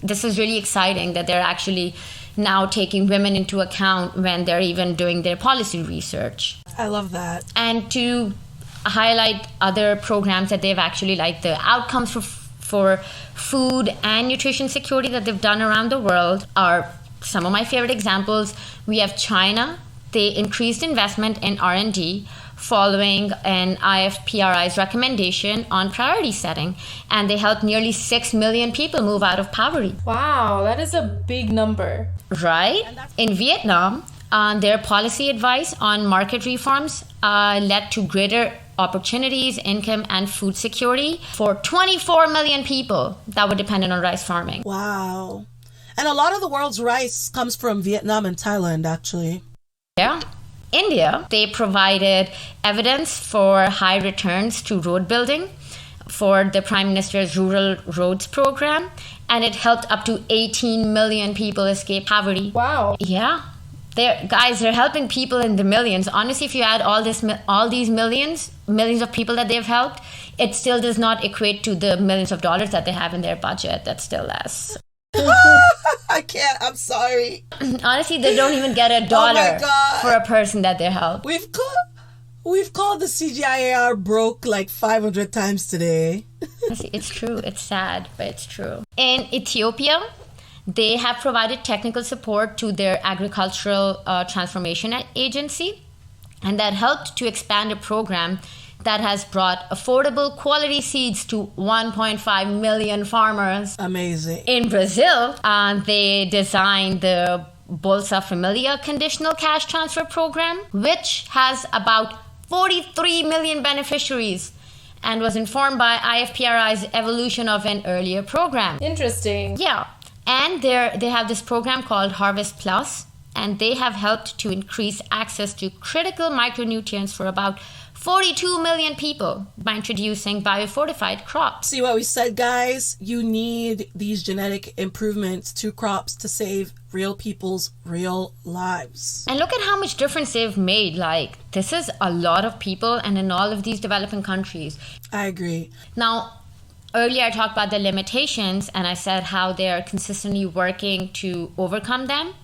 this is really exciting that they're actually now taking women into account when they're even doing their policy research.
I love that.
And to highlight other programs that they've actually, like the outcomes for food and nutrition security that they've done around the world, are some of my favorite examples. We have China. They increased investment in R&D following an IFPRI's recommendation on priority setting, and they helped nearly 6 million people move out of poverty.
Wow, that is a big number.
Right? In Vietnam, their policy advice on market reforms led to greater opportunities, income, and food security for 24 million people that were dependent on rice farming.
Wow. And a lot of the world's rice comes from Vietnam and Thailand, actually.
Yeah. India, they provided evidence for high returns to road building for the Prime Minister's Rural Roads Program, and it helped up to 18 million people escape poverty.
Wow.
Yeah. They're helping people in the millions. Honestly, if you add all these millions of people that they've helped, it still does not equate to the millions of dollars that they have in their budget. That's still less.
I can't. I'm sorry.
Honestly, they don't even get $1 for a person that they help.
We've called the CGIAR broke like 500 times today.
It's true. It's sad, but it's true. In Ethiopia, they have provided technical support to their agricultural transformation agency, and that helped to expand a program that has brought affordable quality seeds to 1.5 million farmers.
Amazing.
In Brazil, they designed the Bolsa Familia conditional cash transfer program, which has about 43 million beneficiaries and was informed by IFPRI's evolution of an earlier program.
Interesting.
Yeah. And they have this program called Harvest Plus, and they have helped to increase access to critical micronutrients for about 42 million people by introducing biofortified crops.
See what we said, guys? You need these genetic improvements to crops to save real people's real lives.
And look at how much difference they've made. Like, this is a lot of people, and in all of these developing countries.
I agree.
Now, earlier I talked about the limitations, and I said how they're consistently working to overcome them.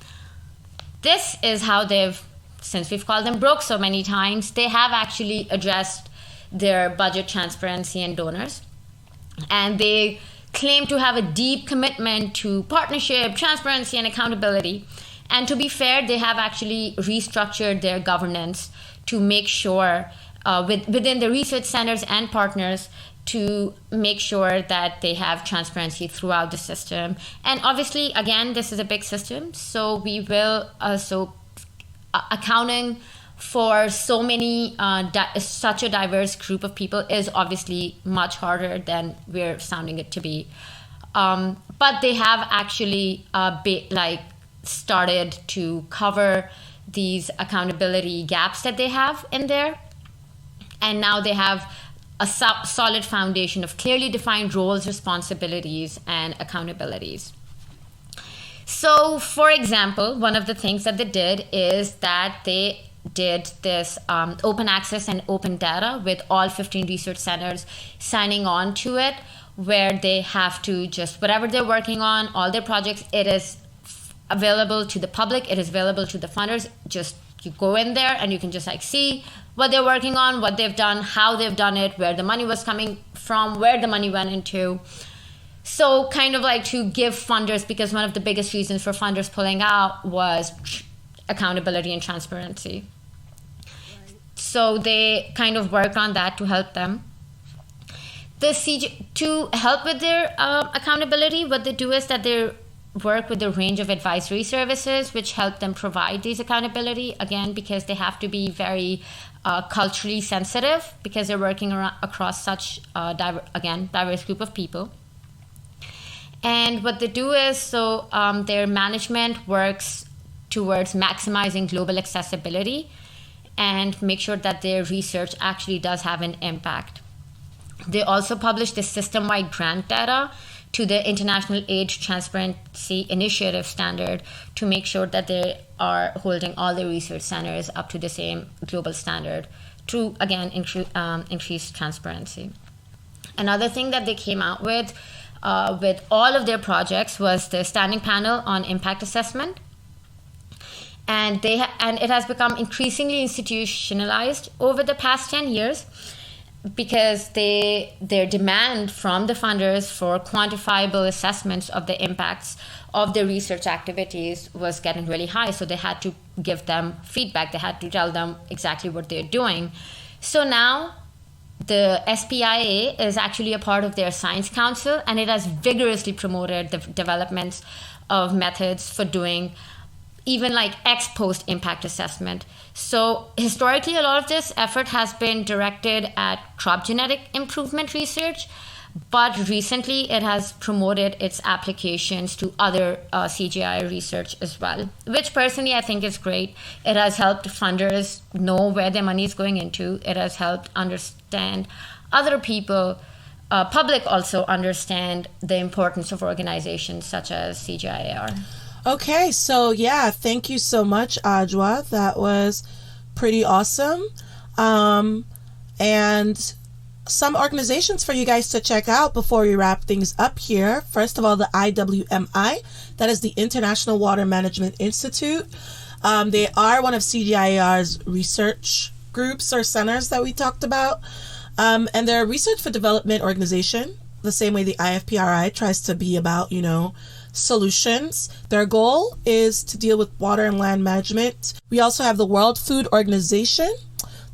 This is how they've, since we've called them broke so many times, they have actually addressed their budget transparency and donors. And they claim to have a deep commitment to partnership, transparency, and accountability. And to be fair, they have actually restructured their governance to make sure, within the research centers and partners, to make sure that they have transparency throughout the system. And obviously, again, this is a big system, so we will also accounting for so many such a diverse group of people is obviously much harder than we're sounding it to be. But they have actually started to cover these accountability gaps that they have in there, and now they have a solid foundation of clearly defined roles, responsibilities, and accountabilities. So, for example, one of the things that they did is that they did this open access and open data with all 15 research centers signing on to it, where they have to just, whatever they're working on, all their projects, it is available to the public, it is available to the funders. Just you go in there and you can just see what they're working on, what they've done, how they've done it, where the money was coming from, where the money went into. So kind of to give funders, because one of the biggest reasons for funders pulling out was accountability and transparency. Right. So they kind of work on that to help them. To help with their accountability, what they do is that they work with a range of advisory services which help them provide these accountability, again, because they have to be very culturally sensitive, because they're working across such diverse group of people. And what they do is, their management works towards maximizing global accessibility and make sure that their research actually does have an impact. They also publish the system-wide grant data to the International Aid Transparency Initiative standard to make sure that they are holding all the research centers up to the same global standard to, again, increase transparency. Another thing that they came out with all of their projects was the Standing Panel on Impact Assessment. And it has become increasingly institutionalized over the past 10 years because their demand from the funders for quantifiable assessments of the impacts of their research activities was getting really high. So they had to give them feedback. They had to tell them exactly what they're doing. So now the SPIA is actually a part of their Science Council, and it has vigorously promoted the developments of methods for doing even ex-post impact assessment. So historically, a lot of this effort has been directed at crop genetic improvement research, but recently it has promoted its applications to other CGIAR research as well, which personally I think is great. It has helped funders know where their money is going into. It has helped understand other people, public also understand the importance of organizations such as CGIAR.
Okay, so yeah, thank you so much, Ajwa. That was pretty awesome. And some organizations for you guys to check out before we wrap things up here. First of all, the IWMI, that is the International Water Management Institute. They are one of CGIAR's research groups or centers that we talked about. And they're a research for development organization, the same way the IFPRI tries to be about, solutions. Their goal is to deal with water and land management. We also have the World Food Organization.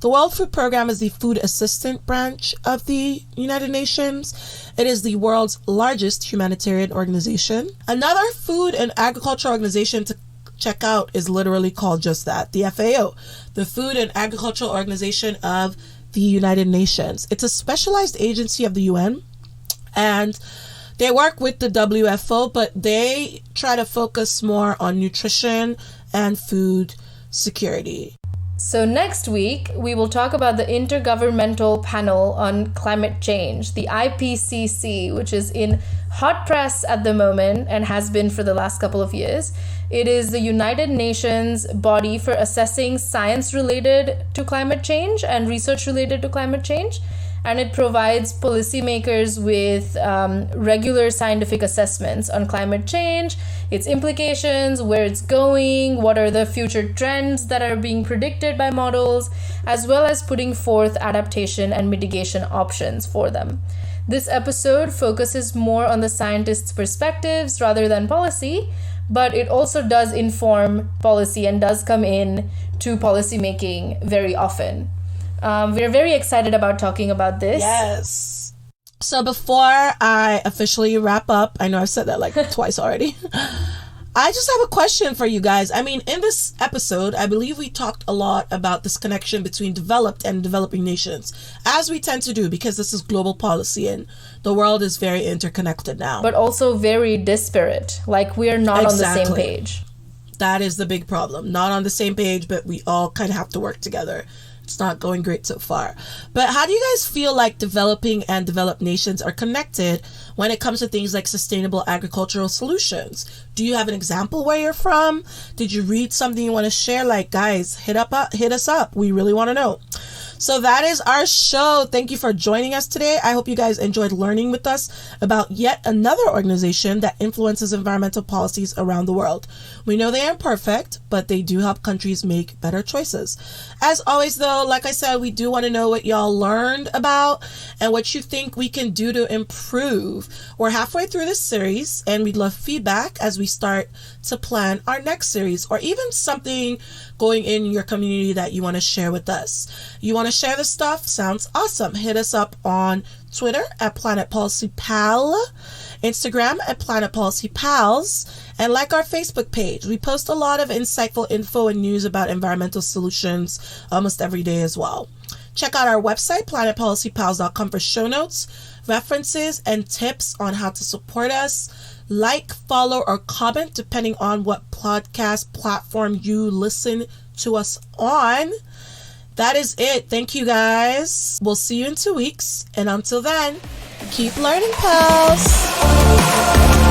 The World Food Program is the food assistant branch of the United Nations. It is the world's largest humanitarian organization. Another food and agriculture organization to check out is literally called just that, the FAO, the Food and Agricultural Organization of the United Nations. It's a specialized agency of the UN, and they work with the WFO, but they try to focus more on nutrition and food security.
So next week, we will talk about the Intergovernmental Panel on Climate Change, the IPCC, which is in hot press at the moment and has been for the last couple of years. It is the United Nations body for assessing science related to climate change and research related to climate change. And it provides policymakers with regular scientific assessments on climate change, its implications, where it's going, what are the future trends that are being predicted by models, as well as putting forth adaptation and mitigation options for them. This episode focuses more on the scientists' perspectives rather than policy, but it also does inform policy and does come in to policymaking very often. We're very excited about talking about this.
Yes. So before I officially wrap up, I know I've said that like twice already. I just have a question for you guys. I mean, in this episode, I believe we talked a lot about this connection between developed and developing nations, as we tend to do because this is global policy and the world is very interconnected now.
But also very disparate. Like, we are not on the same page.
That is the big problem. Not on the same page, but we all kind of have to work together. It's not going great so far. But how do you guys feel like developing and developed nations are connected when it comes to things like sustainable agricultural solutions? Do you have an example where you're from? Did you read something you want to share? Like, guys, hit us up. We really want to know. So that is our show. Thank you for joining us today. I hope you guys enjoyed learning with us about yet another organization that influences environmental policies around the world. We know they aren't perfect, but they do help countries make better choices. As always, though, like I said, we do want to know what y'all learned about and what you think we can do to improve. We're halfway through this series, and we'd love feedback as we start to plan our next series, or even something going in your community that you want to share with us. You want to share this stuff? Sounds awesome. Hit us up on Twitter at Planet Policy Pal, Instagram at Planet Policy Pals, and like our Facebook page. We post a lot of insightful info and news about environmental solutions almost every day as well. Check out our website, planetpolicypals.com, for show notes, references, and tips on how to support us. Like, follow, or comment depending on what podcast platform you listen to us on. That is it. Thank you, guys. We'll see you in 2 weeks. And until then, keep learning, pals.